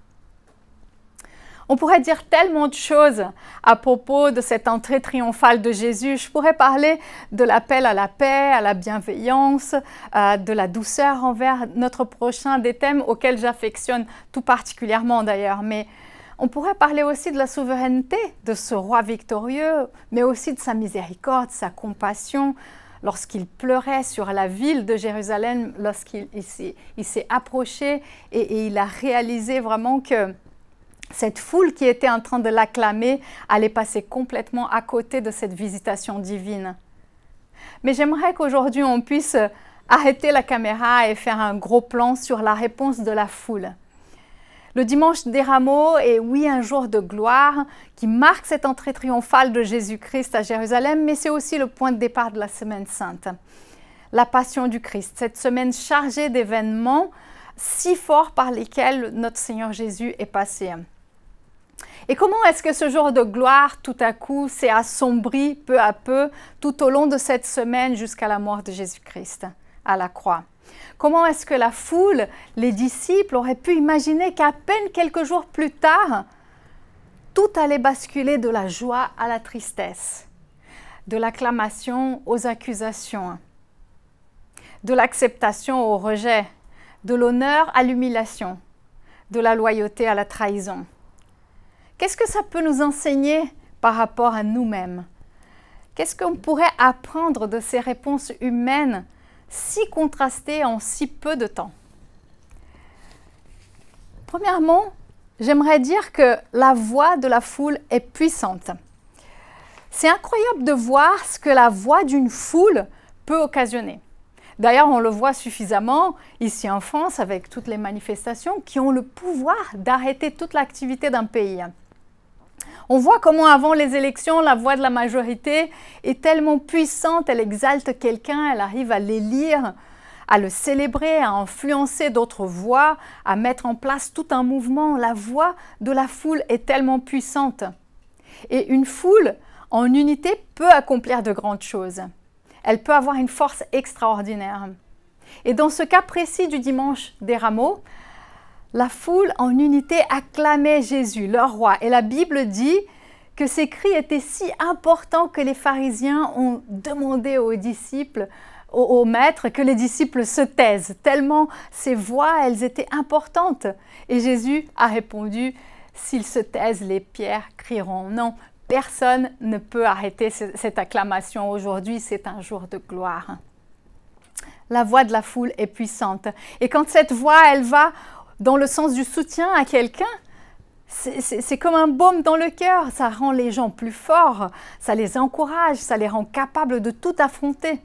On pourrait dire tellement de choses à propos de cette entrée triomphale de Jésus. Je pourrais parler de l'appel à la paix, à la bienveillance, de la douceur envers notre prochain, des thèmes auxquels j'affectionne tout particulièrement d'ailleurs. Mais on pourrait parler aussi de la souveraineté de ce roi victorieux, mais aussi de sa miséricorde, sa compassion, lorsqu'il pleurait sur la ville de Jérusalem, lorsqu'il s'est approché et il a réalisé vraiment que Cette foule qui était en train de l'acclamer allait passer complètement à côté de cette visitation divine. Mais j'aimerais qu'aujourd'hui on puisse arrêter la caméra et faire un gros plan sur la réponse de la foule. Le dimanche des Rameaux est oui un jour de gloire qui marque cette entrée triomphale de Jésus-Christ à Jérusalem, mais c'est aussi le point de départ de la Semaine Sainte. La Passion du Christ, cette semaine chargée d'événements si forts par lesquels notre Seigneur Jésus est passé. Et comment est-ce que ce jour de gloire, tout à coup, s'est assombri peu à peu tout au long de cette semaine jusqu'à la mort de Jésus-Christ à la croix? Comment est-ce que la foule, les disciples, auraient pu imaginer qu'à peine quelques jours plus tard, tout allait basculer de la joie à la tristesse, de l'acclamation aux accusations, de l'acceptation au rejet, de l'honneur à l'humiliation, de la loyauté à la trahison? Qu'est-ce que ça peut nous enseigner par rapport à nous-mêmes? Qu'est-ce qu'on pourrait apprendre de ces réponses humaines si contrastées en si peu de temps? Premièrement, j'aimerais dire que la voix de la foule est puissante. C'est incroyable de voir ce que la voix d'une foule peut occasionner. D'ailleurs, on le voit suffisamment ici en France avec toutes les manifestations qui ont le pouvoir d'arrêter toute l'activité d'un pays. On voit comment avant les élections, la voix de la majorité est tellement puissante, elle exalte quelqu'un, elle arrive à l'élire, à le célébrer, à influencer d'autres voix, à mettre en place tout un mouvement. La voix de la foule est tellement puissante. Et une foule en unité peut accomplir de grandes choses. Elle peut avoir une force extraordinaire. Et dans ce cas précis du dimanche des Rameaux, la foule en unité acclamait Jésus, leur roi. Et la Bible dit que ces cris étaient si importants que les pharisiens ont demandé aux disciples, aux maîtres, que les disciples se taisent. Tellement ces voix, elles étaient importantes. Et Jésus a répondu, s'ils se taisent, les pierres crieront. Non, personne ne peut arrêter cette acclamation aujourd'hui, c'est un jour de gloire. La voix de la foule est puissante. Et quand cette voix, elle va dans le sens du soutien à quelqu'un, c'est comme un baume dans le cœur. Ça rend les gens plus forts, ça les encourage, ça les rend capables de tout affronter.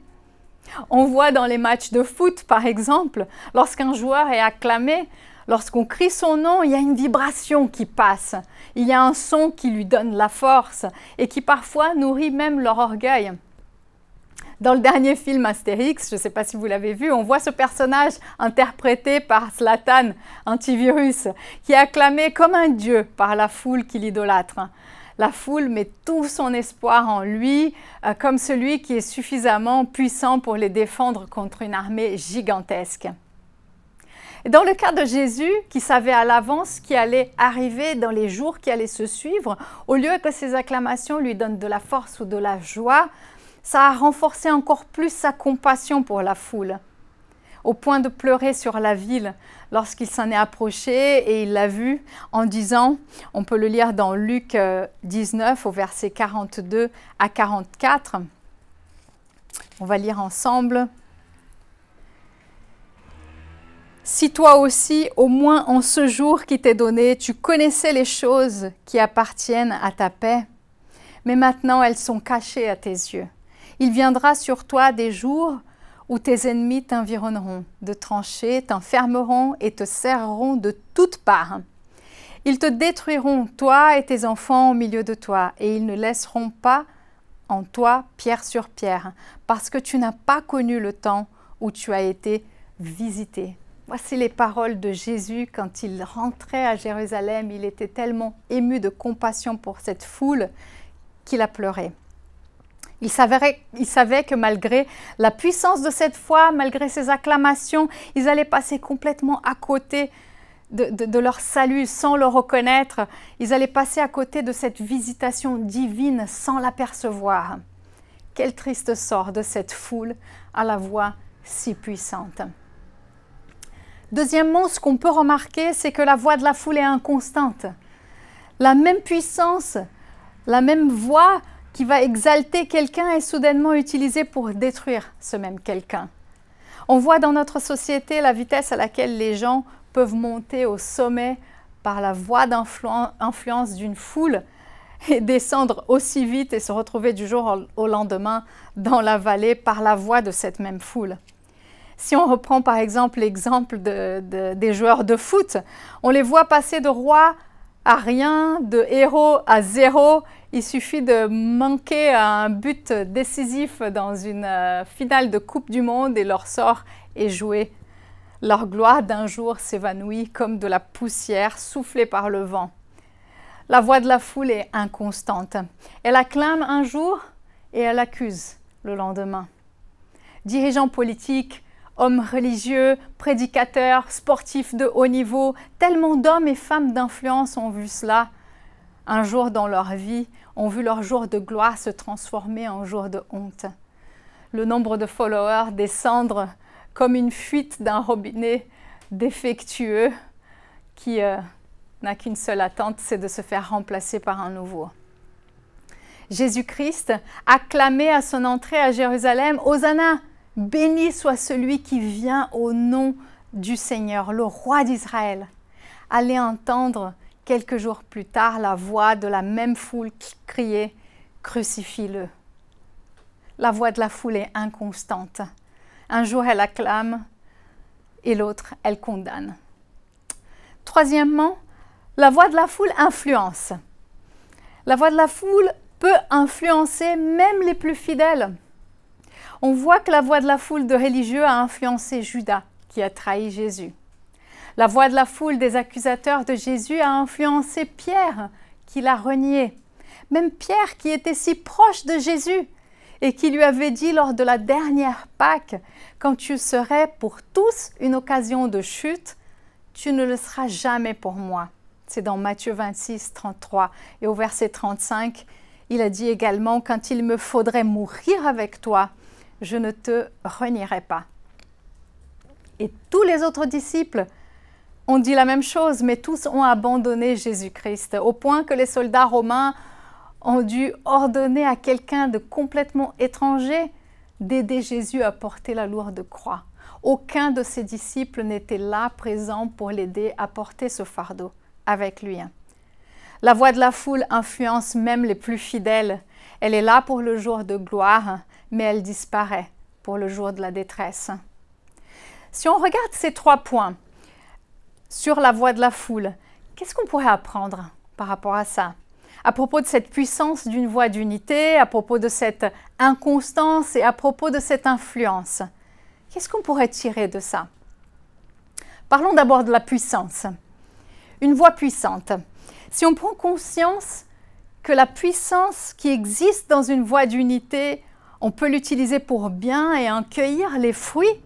On voit dans les matchs de foot, par exemple, lorsqu'un joueur est acclamé, lorsqu'on crie son nom, il y a une vibration qui passe. Il y a un son qui lui donne la force et qui parfois nourrit même leur orgueil. Dans le dernier film Astérix, je ne sais pas si vous l'avez vu, on voit ce personnage interprété par Zlatan, Antivirus, qui est acclamé comme un dieu par la foule qui l'idolâtre. La foule met tout son espoir en lui, comme celui qui est suffisamment puissant pour les défendre contre une armée gigantesque. Et dans le cas de Jésus, qui savait à l'avance ce qui allait arriver dans les jours qui allaient se suivre, au lieu que ses acclamations lui donnent de la force ou de la joie, ça a renforcé encore plus sa compassion pour la foule, au point de pleurer sur la ville lorsqu'il s'en est approché et il l'a vu en disant, on peut le lire dans Luc 19 au verset 42 à 44, on va lire ensemble. « Si toi aussi, au moins en ce jour qui t'est donné, tu connaissais les choses qui appartiennent à ta paix, mais maintenant elles sont cachées à tes yeux. Il viendra sur toi des jours où tes ennemis t'environneront, de tranchées, t'enfermeront et te serreront de toutes parts. Ils te détruiront, toi et tes enfants au milieu de toi, et ils ne laisseront pas en toi pierre sur pierre, parce que tu n'as pas connu le temps où tu as été visité. » Voici les paroles de Jésus quand il rentrait à Jérusalem. Il était tellement ému de compassion pour cette foule qu'il a pleuré. Il savait que malgré la puissance de cette foi, malgré ses acclamations, ils allaient passer complètement à côté de leur salut sans le reconnaître. Ils allaient passer à côté de cette visitation divine sans l'apercevoir. Quel triste sort de cette foule à la voix si puissante. Deuxièmement, ce qu'on peut remarquer, c'est que la voix de la foule est inconstante. La même puissance, la même voix qui va exalter quelqu'un est soudainement utilisée pour détruire ce même quelqu'un. On voit dans notre société la vitesse à laquelle les gens peuvent monter au sommet par la voie d'influence d'une foule et descendre aussi vite et se retrouver du jour au lendemain dans la vallée par la voie de cette même foule. Si on reprend par exemple l'exemple des joueurs de foot, on les voit passer de roi à rien, de héros à zéro. Il suffit de manquer un but décisif dans une finale de Coupe du Monde et leur sort est joué. Leur gloire d'un jour s'évanouit comme de la poussière soufflée par le vent. La voix de la foule est inconstante. Elle acclame un jour et elle accuse le lendemain. Dirigeants politiques, hommes religieux, prédicateurs, sportifs de haut niveau, tellement d'hommes et femmes d'influence ont vu cela. Un jour dans leur vie, ont vu leur jour de gloire se transformer en jour de honte. Le nombre de followers descendre comme une fuite d'un robinet défectueux qui n'a qu'une seule attente, c'est de se faire remplacer par un nouveau. Jésus-Christ acclamait à son entrée à Jérusalem, « Hosanna, béni soit celui qui vient au nom du Seigneur, le roi d'Israël. » Allez entendre quelques jours plus tard la voix de la même foule qui criait « Crucifie-le ». La voix de la foule est inconstante. Un jour, elle acclame et l'autre, elle condamne. Troisièmement, la voix de la foule influence. La voix de la foule peut influencer même les plus fidèles. On voit que la voix de la foule de religieux a influencé Judas, qui a trahi Jésus. La voix de la foule des accusateurs de Jésus a influencé Pierre, qui l'a renié. Même Pierre, qui était si proche de Jésus et qui lui avait dit lors de la dernière Pâque, « Quand tu serais pour tous une occasion de chute, tu ne le seras jamais pour moi. » C'est dans Matthieu 26, 33. Et au verset 35, il a dit également, « Quand il me faudrait mourir avec toi, je ne te renierai pas. » Et tous les autres disciples ont dit la même chose, mais tous ont abandonné Jésus-Christ, au point que les soldats romains ont dû ordonner à quelqu'un de complètement étranger d'aider Jésus à porter la lourde croix. Aucun de ses disciples n'était là présent pour l'aider à porter ce fardeau avec lui. La voix de la foule influence même les plus fidèles. Elle est là pour le jour de gloire, mais elle disparaît pour le jour de la détresse. Si on regarde ces 3 points sur la voix de la foule, qu'est-ce qu'on pourrait apprendre par rapport à ça? À propos de cette puissance d'une voix d'unité, à propos de cette inconstance et à propos de cette influence. Qu'est-ce qu'on pourrait tirer de ça? Parlons d'abord de la puissance. Une voix puissante. Si on prend conscience que la puissance qui existe dans une voix d'unité, on peut l'utiliser pour bien et en cueillir les fruits,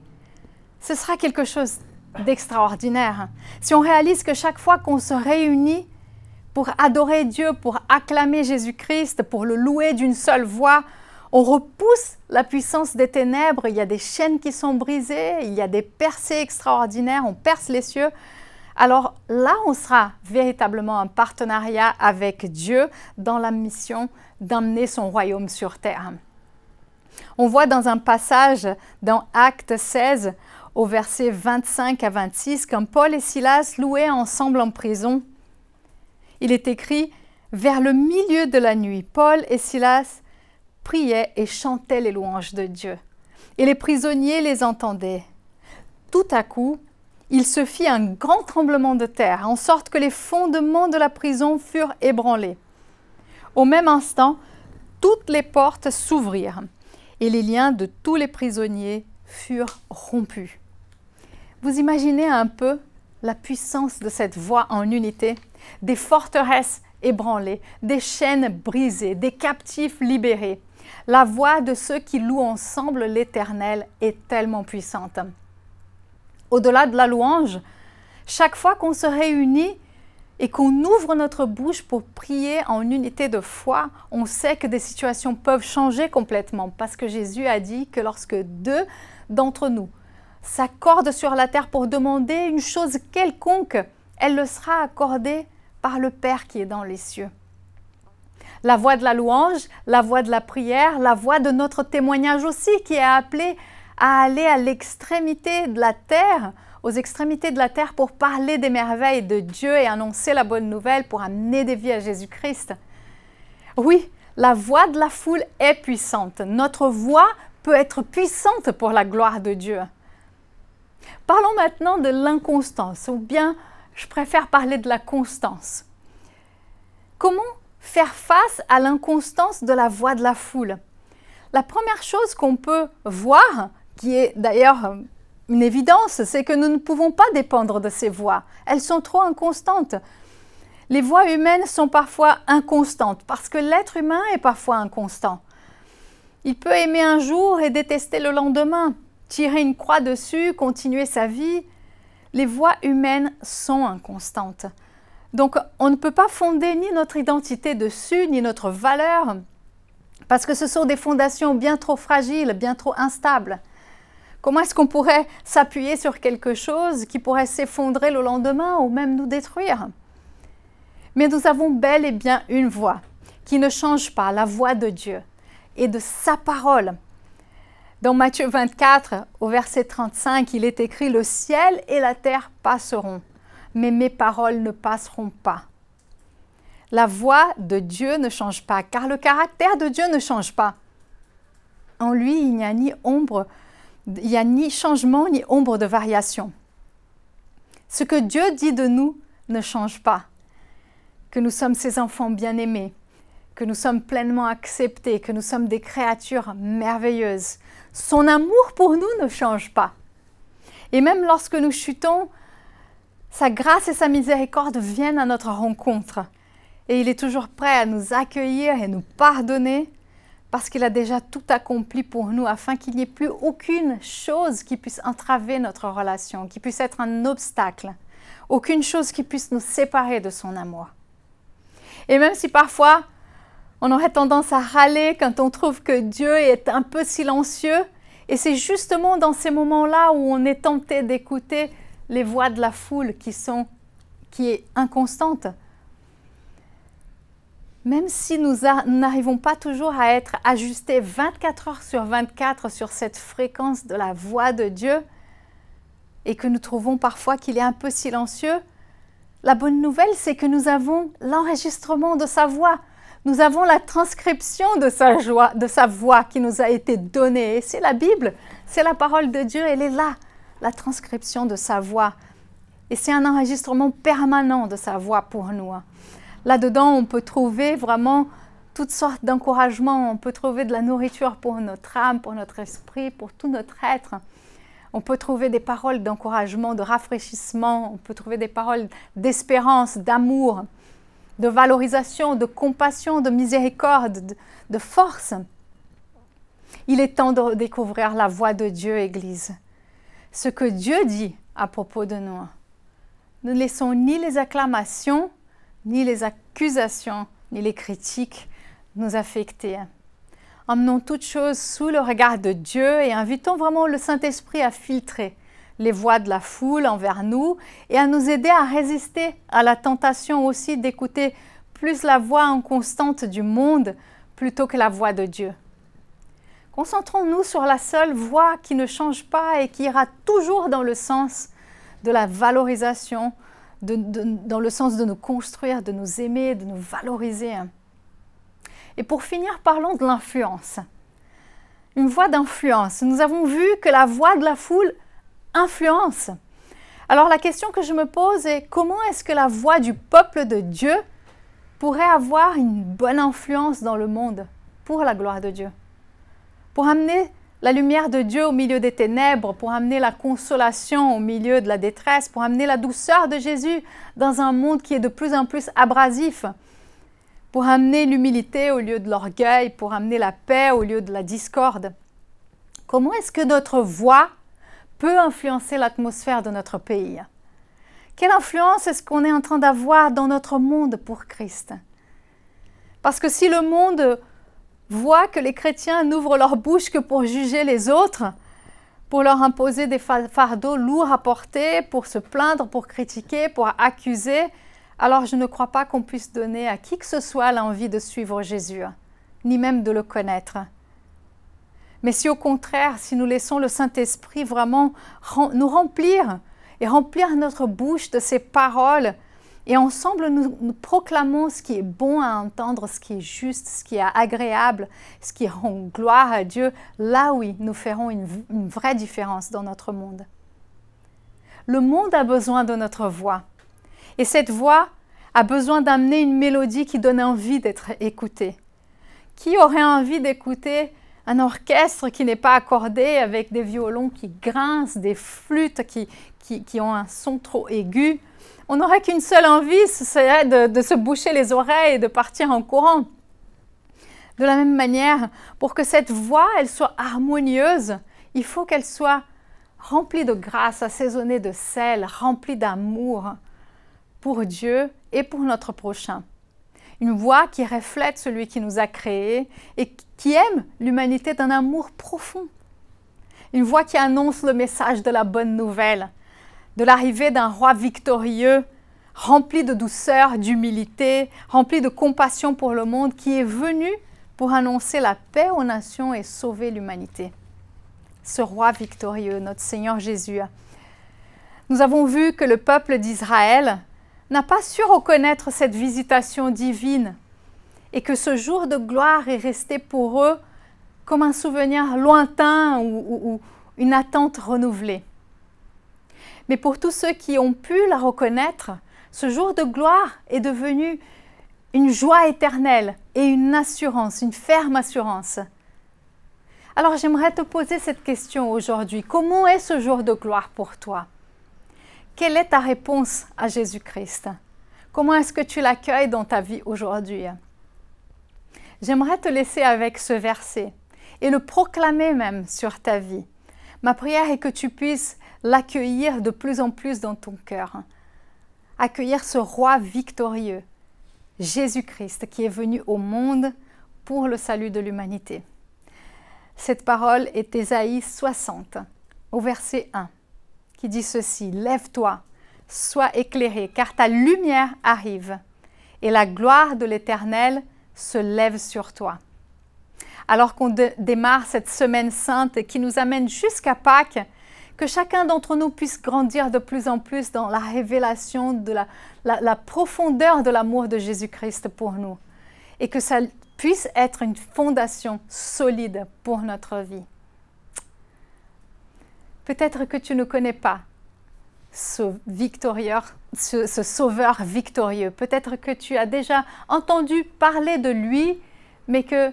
ce sera quelque chose d'extraordinaire. Si on réalise que chaque fois qu'on se réunit pour adorer Dieu, pour acclamer Jésus-Christ, pour le louer d'une seule voix, on repousse la puissance des ténèbres, il y a des chaînes qui sont brisées, il y a des percées extraordinaires, on perce les cieux. Alors là, on sera véritablement en partenariat avec Dieu dans la mission d'emmener son royaume sur terre. On voit dans un passage dans Actes 16, au verset 25 à 26, quand Paul et Silas louaient ensemble en prison, il est écrit « Vers le milieu de la nuit, Paul et Silas priaient et chantaient les louanges de Dieu. Et les prisonniers les entendaient. Tout à coup, il se fit un grand tremblement de terre, en sorte que les fondements de la prison furent ébranlés. Au même instant, toutes les portes s'ouvrirent et les liens de tous les prisonniers furent rompus. » Vous imaginez un peu la puissance de cette voix en unité, des forteresses ébranlées, des chaînes brisées, des captifs libérés. La voix de ceux qui louent ensemble l'Éternel est tellement puissante. Au-delà de la louange, chaque fois qu'on se réunit et qu'on ouvre notre bouche pour prier en unité de foi, on sait que des situations peuvent changer complètement parce que Jésus a dit que lorsque 2 d'entre nous s'accordent sur la terre pour demander une chose quelconque, elle le sera accordée par le Père qui est dans les cieux. La voix de la louange, la voix de la prière, la voix de notre témoignage aussi qui est appelée à aller à l'extrémité de la terre aux extrémités de la terre pour parler des merveilles de Dieu et annoncer la bonne nouvelle, pour amener des vies à Jésus-Christ. Oui, la voix de la foule est puissante. Notre voix peut être puissante pour la gloire de Dieu. Parlons maintenant de l'inconstance, ou bien je préfère parler de la constance. Comment faire face à l'inconstance de la voix de la foule? La première chose qu'on peut voir, qui est d'ailleurs une évidence, c'est que nous ne pouvons pas dépendre de ces voix. Elles sont trop inconstantes. Les voix humaines sont parfois inconstantes parce que l'être humain est parfois inconstant. Il peut aimer un jour et détester le lendemain, tirer une croix dessus, continuer sa vie. Les voix humaines sont inconstantes. Donc, on ne peut pas fonder ni notre identité dessus, ni notre valeur, parce que ce sont des fondations bien trop fragiles, bien trop instables. Comment est-ce qu'on pourrait s'appuyer sur quelque chose qui pourrait s'effondrer le lendemain ou même nous détruire? Mais nous avons bel et bien une voix qui ne change pas, la voix de Dieu et de sa parole. Dans Matthieu 24, au verset 35, il est écrit « Le ciel et la terre passeront, mais mes paroles ne passeront pas. » La voix de Dieu ne change pas, car le caractère de Dieu ne change pas. En lui, il n'y a ni changement, ni ombre de variation. Ce que Dieu dit de nous ne change pas. Que nous sommes ses enfants bien-aimés, que nous sommes pleinement acceptés, que nous sommes des créatures merveilleuses. Son amour pour nous ne change pas. Et même lorsque nous chutons, sa grâce et sa miséricorde viennent à notre rencontre. Et il est toujours prêt à nous accueillir et nous pardonner parce qu'il a déjà tout accompli pour nous afin qu'il n'y ait plus aucune chose qui puisse entraver notre relation, qui puisse être un obstacle, aucune chose qui puisse nous séparer de son amour. Et même si parfois on aurait tendance à râler quand on trouve que Dieu est un peu silencieux, et c'est justement dans ces moments-là où on est tenté d'écouter les voix de la foule qui est inconstante. Même si nous n'arrivons pas toujours à être ajustés 24 heures sur 24 sur cette fréquence de la voix de Dieu et que nous trouvons parfois qu'il est un peu silencieux, la bonne nouvelle, c'est que nous avons l'enregistrement de sa voix. Nous avons la transcription de sa voix qui nous a été donnée. Et c'est la Bible, c'est la parole de Dieu, elle est là, la transcription de sa voix. Et c'est un enregistrement permanent de sa voix pour nous. Là-dedans, on peut trouver vraiment toutes sortes d'encouragements. On peut trouver de la nourriture pour notre âme, pour notre esprit, pour tout notre être. On peut trouver des paroles d'encouragement, de rafraîchissement. On peut trouver des paroles d'espérance, d'amour, de valorisation, de compassion, de miséricorde, de force. Il est temps de découvrir la voix de Dieu, Église. Ce que Dieu dit à propos de nous. Ne laissons ni les acclamations, ni les accusations, ni les critiques nous affecter. Emmenons toutes choses sous le regard de Dieu et invitons vraiment le Saint-Esprit à filtrer les voix de la foule envers nous et à nous aider à résister à la tentation aussi d'écouter plus la voix inconstante du monde plutôt que la voix de Dieu. Concentrons-nous sur la seule voix qui ne change pas et qui ira toujours dans le sens de la valorisation, dans le sens de nous construire, de nous aimer, de nous valoriser. Et pour finir, parlons de l'influence. Une voix d'influence. Nous avons vu que la voix de la foule influence. Alors la question que je me pose est comment est-ce que la voix du peuple de Dieu pourrait avoir une bonne influence dans le monde pour la gloire de Dieu? Pour amener la lumière de Dieu au milieu des ténèbres, pour amener la consolation au milieu de la détresse, pour amener la douceur de Jésus dans un monde qui est de plus en plus abrasif, pour amener l'humilité au lieu de l'orgueil, pour amener la paix au lieu de la discorde. Comment est-ce que notre voix peut influencer l'atmosphère de notre pays? Quelle influence est-ce qu'on est en train d'avoir dans notre monde pour Christ? Parce que si le monde voit que les chrétiens n'ouvrent leur bouche que pour juger les autres, pour leur imposer des fardeaux lourds à porter, pour se plaindre, pour critiquer, pour accuser, alors je ne crois pas qu'on puisse donner à qui que ce soit l'envie de suivre Jésus, ni même de le connaître. Mais si au contraire, si nous laissons le Saint-Esprit vraiment nous remplir et remplir notre bouche de ces paroles. Et ensemble, nous proclamons ce qui est bon à entendre, ce qui est juste, ce qui est agréable, ce qui rend gloire à Dieu. Là, oui, nous ferons une vraie différence dans notre monde. Le monde a besoin de notre voix. Et cette voix a besoin d'amener une mélodie qui donne envie d'être écoutée. Qui aurait envie d'écouter un orchestre qui n'est pas accordé avec des violons qui grincent, des flûtes qui ont un son trop aigu? On n'aurait qu'une seule envie, ce serait de se boucher les oreilles et de partir en courant. De la même manière, pour que cette voix elle soit harmonieuse, il faut qu'elle soit remplie de grâce, assaisonnée de sel, remplie d'amour pour Dieu et pour notre prochain. Une voix qui reflète celui qui nous a créés et qui aime l'humanité d'un amour profond. Une voix qui annonce le message de la bonne nouvelle, de l'arrivée d'un roi victorieux, rempli de douceur, d'humilité, rempli de compassion pour le monde, qui est venu pour annoncer la paix aux nations et sauver l'humanité. Ce roi victorieux, notre Seigneur Jésus. Nous avons vu que le peuple d'Israël n'a pas su reconnaître cette visitation divine et que ce jour de gloire est resté pour eux comme un souvenir lointain ou une attente renouvelée. Mais pour tous ceux qui ont pu la reconnaître, ce jour de gloire est devenu une joie éternelle et une assurance, une ferme assurance. Alors j'aimerais te poser cette question aujourd'hui. Comment est ce jour de gloire pour toi? Quelle est ta réponse à Jésus-Christ? Comment est-ce que tu l'accueilles dans ta vie aujourd'hui? J'aimerais te laisser avec ce verset et le proclamer même sur ta vie. Ma prière est que tu puisses l'accueillir de plus en plus dans ton cœur. Accueillir ce roi victorieux, Jésus-Christ, qui est venu au monde pour le salut de l'humanité. Cette parole est Ésaïe 60, au verset 1, qui dit ceci: « Lève-toi, sois éclairé, car ta lumière arrive, et la gloire de l'Éternel se lève sur toi. » Alors qu'on démarre cette semaine sainte qui nous amène jusqu'à Pâques, que chacun d'entre nous puisse grandir de plus en plus dans la révélation de la profondeur de l'amour de Jésus-Christ pour nous. Et que ça puisse être une fondation solide pour notre vie. Peut-être que tu ne connais pas ce sauveur victorieux. Peut-être que tu as déjà entendu parler de lui, mais que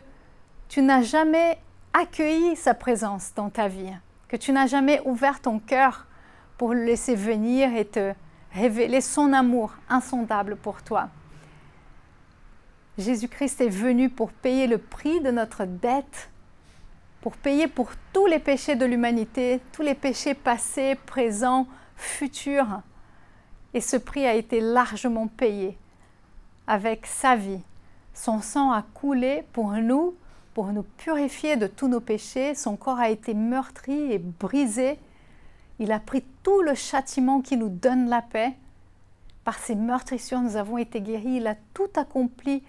tu n'as jamais accueilli sa présence dans ta vie. Que tu n'as jamais ouvert ton cœur pour le laisser venir et te révéler son amour insondable pour toi. Jésus-Christ est venu pour payer le prix de notre dette, pour payer pour tous les péchés de l'humanité, tous les péchés passés, présents, futurs. Et ce prix a été largement payé avec sa vie. Son sang a coulé pour nous purifier de tous nos péchés. Son corps a été meurtri et brisé. Il a pris tout le châtiment qui nous donne la paix. Par ses meurtrissures, nous avons été guéris. Il a tout accompli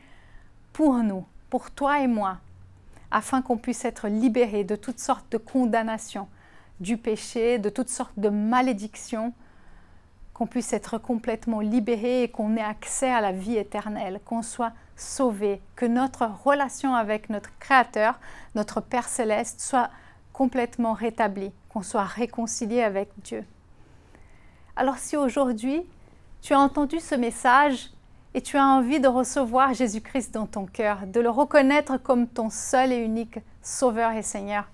pour nous, pour toi et moi, afin qu'on puisse être libérés de toutes sortes de condamnations, du péché, de toutes sortes de malédictions, qu'on puisse être complètement libérés et qu'on ait accès à la vie éternelle, qu'on soit sauvés, que notre relation avec notre Créateur, notre Père Céleste, soit complètement rétablie, qu'on soit réconcilié avec Dieu. Alors si aujourd'hui, tu as entendu ce message et tu as envie de recevoir Jésus-Christ dans ton cœur, de le reconnaître comme ton seul et unique Sauveur et Seigneur,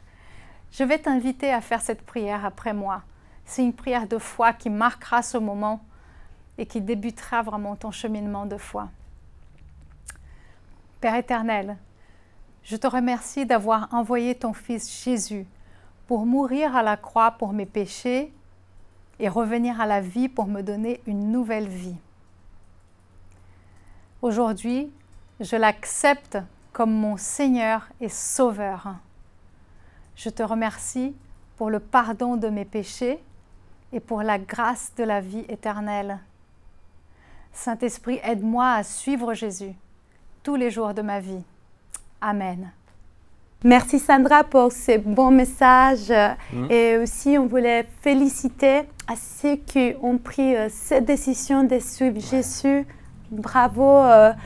je vais t'inviter à faire cette prière après moi. C'est une prière de foi qui marquera ce moment et qui débutera vraiment ton cheminement de foi. Père éternel, je te remercie d'avoir envoyé ton Fils Jésus pour mourir à la croix pour mes péchés et revenir à la vie pour me donner une nouvelle vie. Aujourd'hui, je l'accepte comme mon Seigneur et Sauveur. Je te remercie pour le pardon de mes péchés et pour la grâce de la vie éternelle. Saint-Esprit, aide-moi à suivre Jésus tous les jours de ma vie. Amen. Merci Sandra pour ce bon message. Et aussi, on voulait féliciter à ceux qui ont pris cette décision de suivre Jésus. Bravo,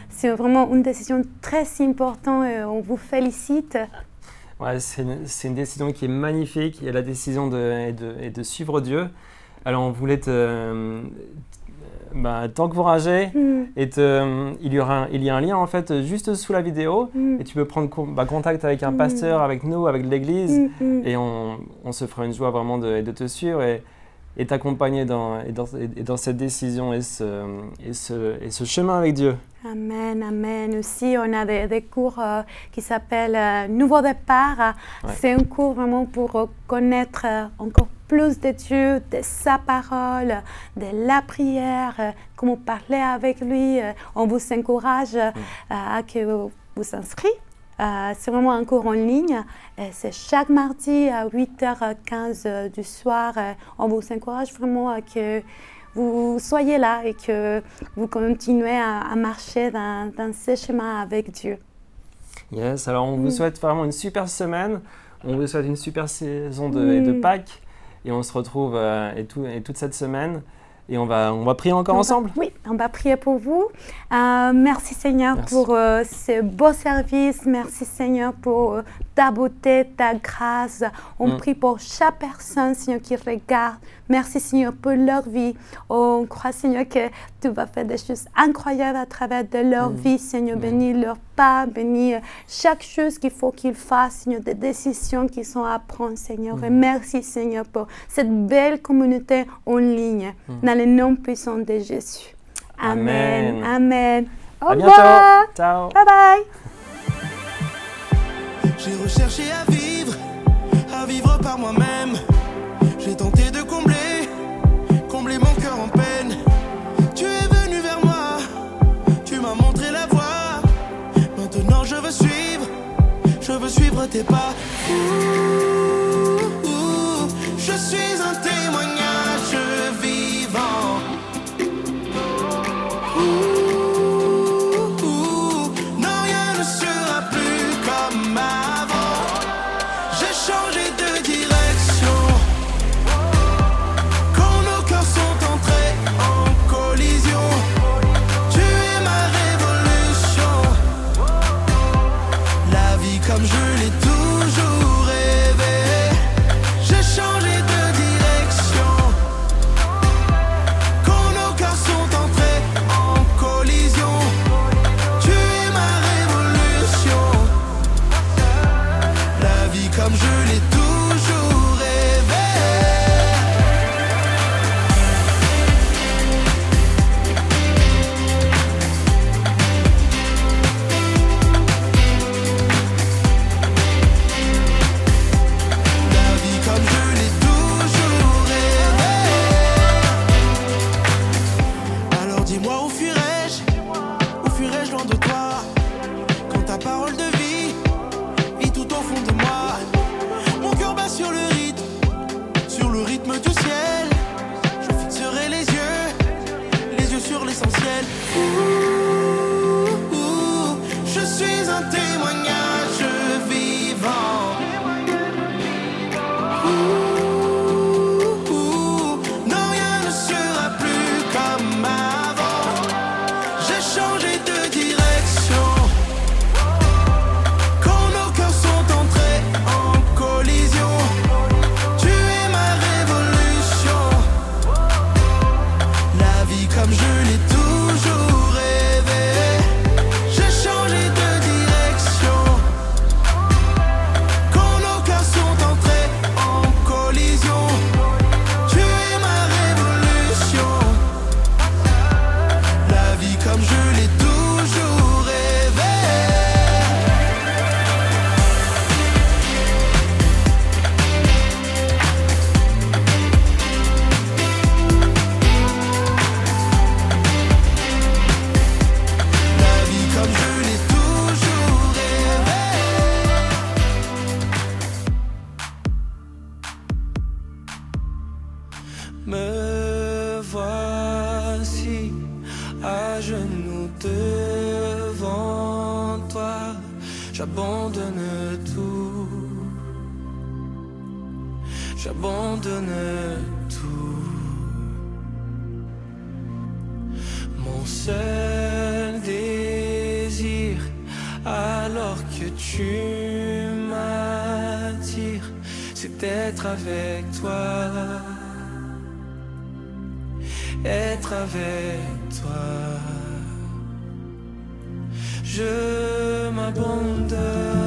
c'est vraiment une décision très importante et on vous félicite. Ouais, c'est une décision qui est magnifique, et la décision de suivre Dieu. Alors on voulait t'encourager et il y a un lien en fait juste sous la vidéo et tu peux prendre contact avec un pasteur, avec nous, avec l'église et on se fera une joie vraiment de te suivre et t'accompagner dans cette décision et ce chemin avec Dieu. Amen, amen. Aussi, on a des cours qui s'appellent Nouveau départ. Ouais. C'est un cours vraiment pour connaître encore plus de Dieu, de sa parole, de la prière, comment parler avec lui. On vous encourage à que vous vous inscrivez. C'est vraiment un cours en ligne. C'est chaque mardi à 8h15 du soir. On vous encourage vraiment à que vous soyez là et que vous continuez à marcher dans ce chemin avec Dieu. Yes, alors on vous souhaite vraiment une super semaine. On vous souhaite une super saison de Pâques. Et on se retrouve toute cette semaine. Et on va prier encore ensemble. Oui, on va prier pour vous. Merci Seigneur pour ce beau service. Merci Seigneur pour ta beauté, ta grâce. On prie pour chaque personne, Seigneur, qui regarde. Merci Seigneur pour leur vie. On croit Seigneur que tu vas faire des choses incroyables à travers de leur vie. Seigneur, bénis leur pas, bénis chaque chose qu'il faut qu'ils fassent, Seigneur, des décisions qu'ils sont à prendre, Seigneur. Et merci Seigneur pour cette belle communauté en ligne. Dans le nom puissant de Jésus. Amen. Amen. Au revoir. Ciao. Bye bye. J'ai recherché à vivre par moi-même. J'ai tenté de combler mon cœur en peine. Tu es venu vers moi, tu m'as montré la voie. Maintenant je veux suivre tes pas. Je suis un témoignage vivant. Non, rien ne sera plus comme avant. J'ai changé de direction. Quand nos cœurs sont entrés en collision, tu es ma révolution. La vie comme je l'ai toujours rêvé. J'ai changé de direction. Quand nos cœurs sont entrés en collision, tu es ma révolution. La vie comme je l'ai toujours rêvé. La vie comme je l'ai toujours rêvé. Alors dis-moi où fuirais-je loin de toi? Quand ta parole de vie vit tout au fond de moi. Mon cœur bat sur le rythme du ciel. Je fixerai les yeux sur l'essentiel. Je suis un témoignage vivant. Non, rien ne sera plus comme avant. J'ai changé de direction. Quand nos cœurs sont entrés en collision, tu es ma révolution. La vie comme je l'ai toujours rêvé. J'ai changé de direction. Quand nos cœurs sont entrés en collision, tu es ma révolution. La vie comme je l'ai toujours rêvé. La vie comme je l'ai toujours rêvé. Me voici à genoux devant toi. J'abandonne tout. J'abandonne tout. mon seul désir, alors que tu m'attires, c'est d'être avec toi, être avec toi. Je m'abandonne.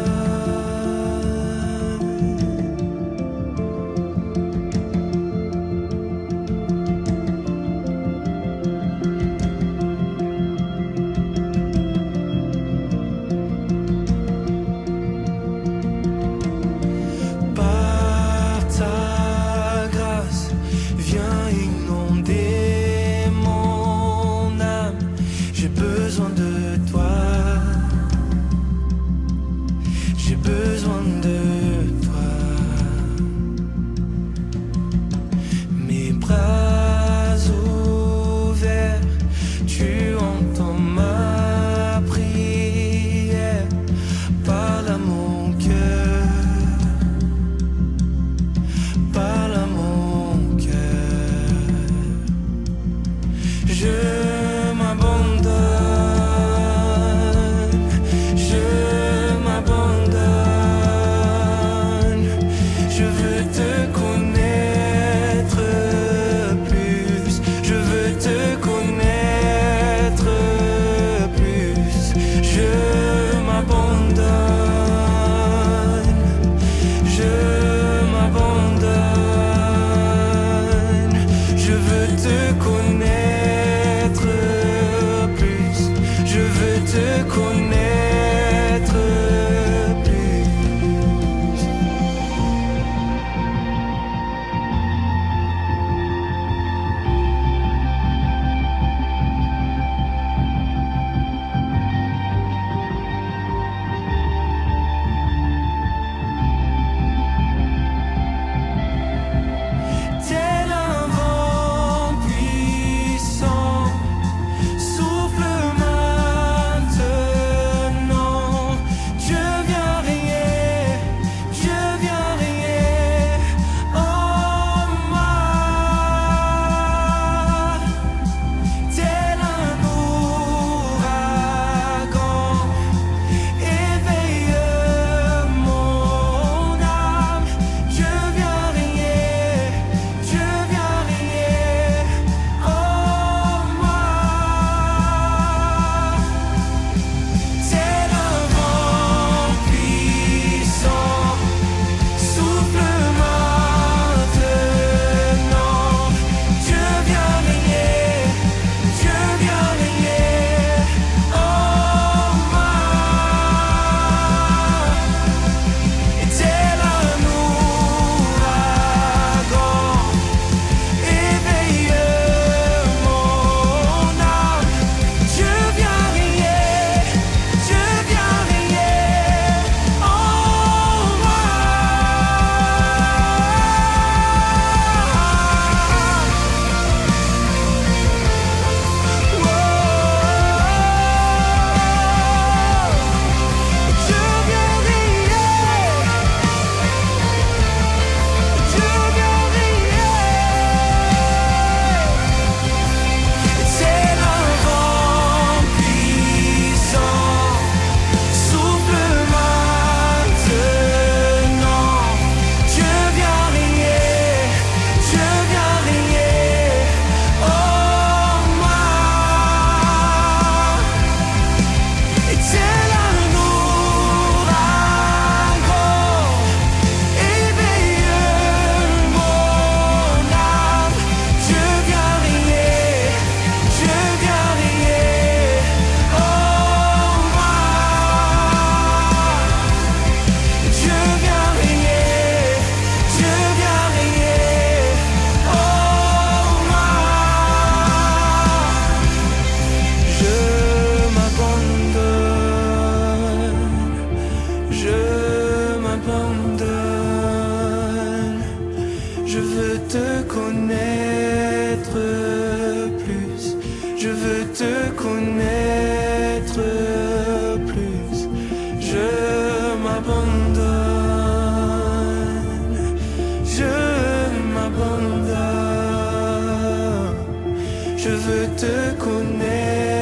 Je veux te connaître.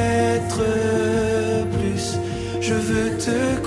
veux te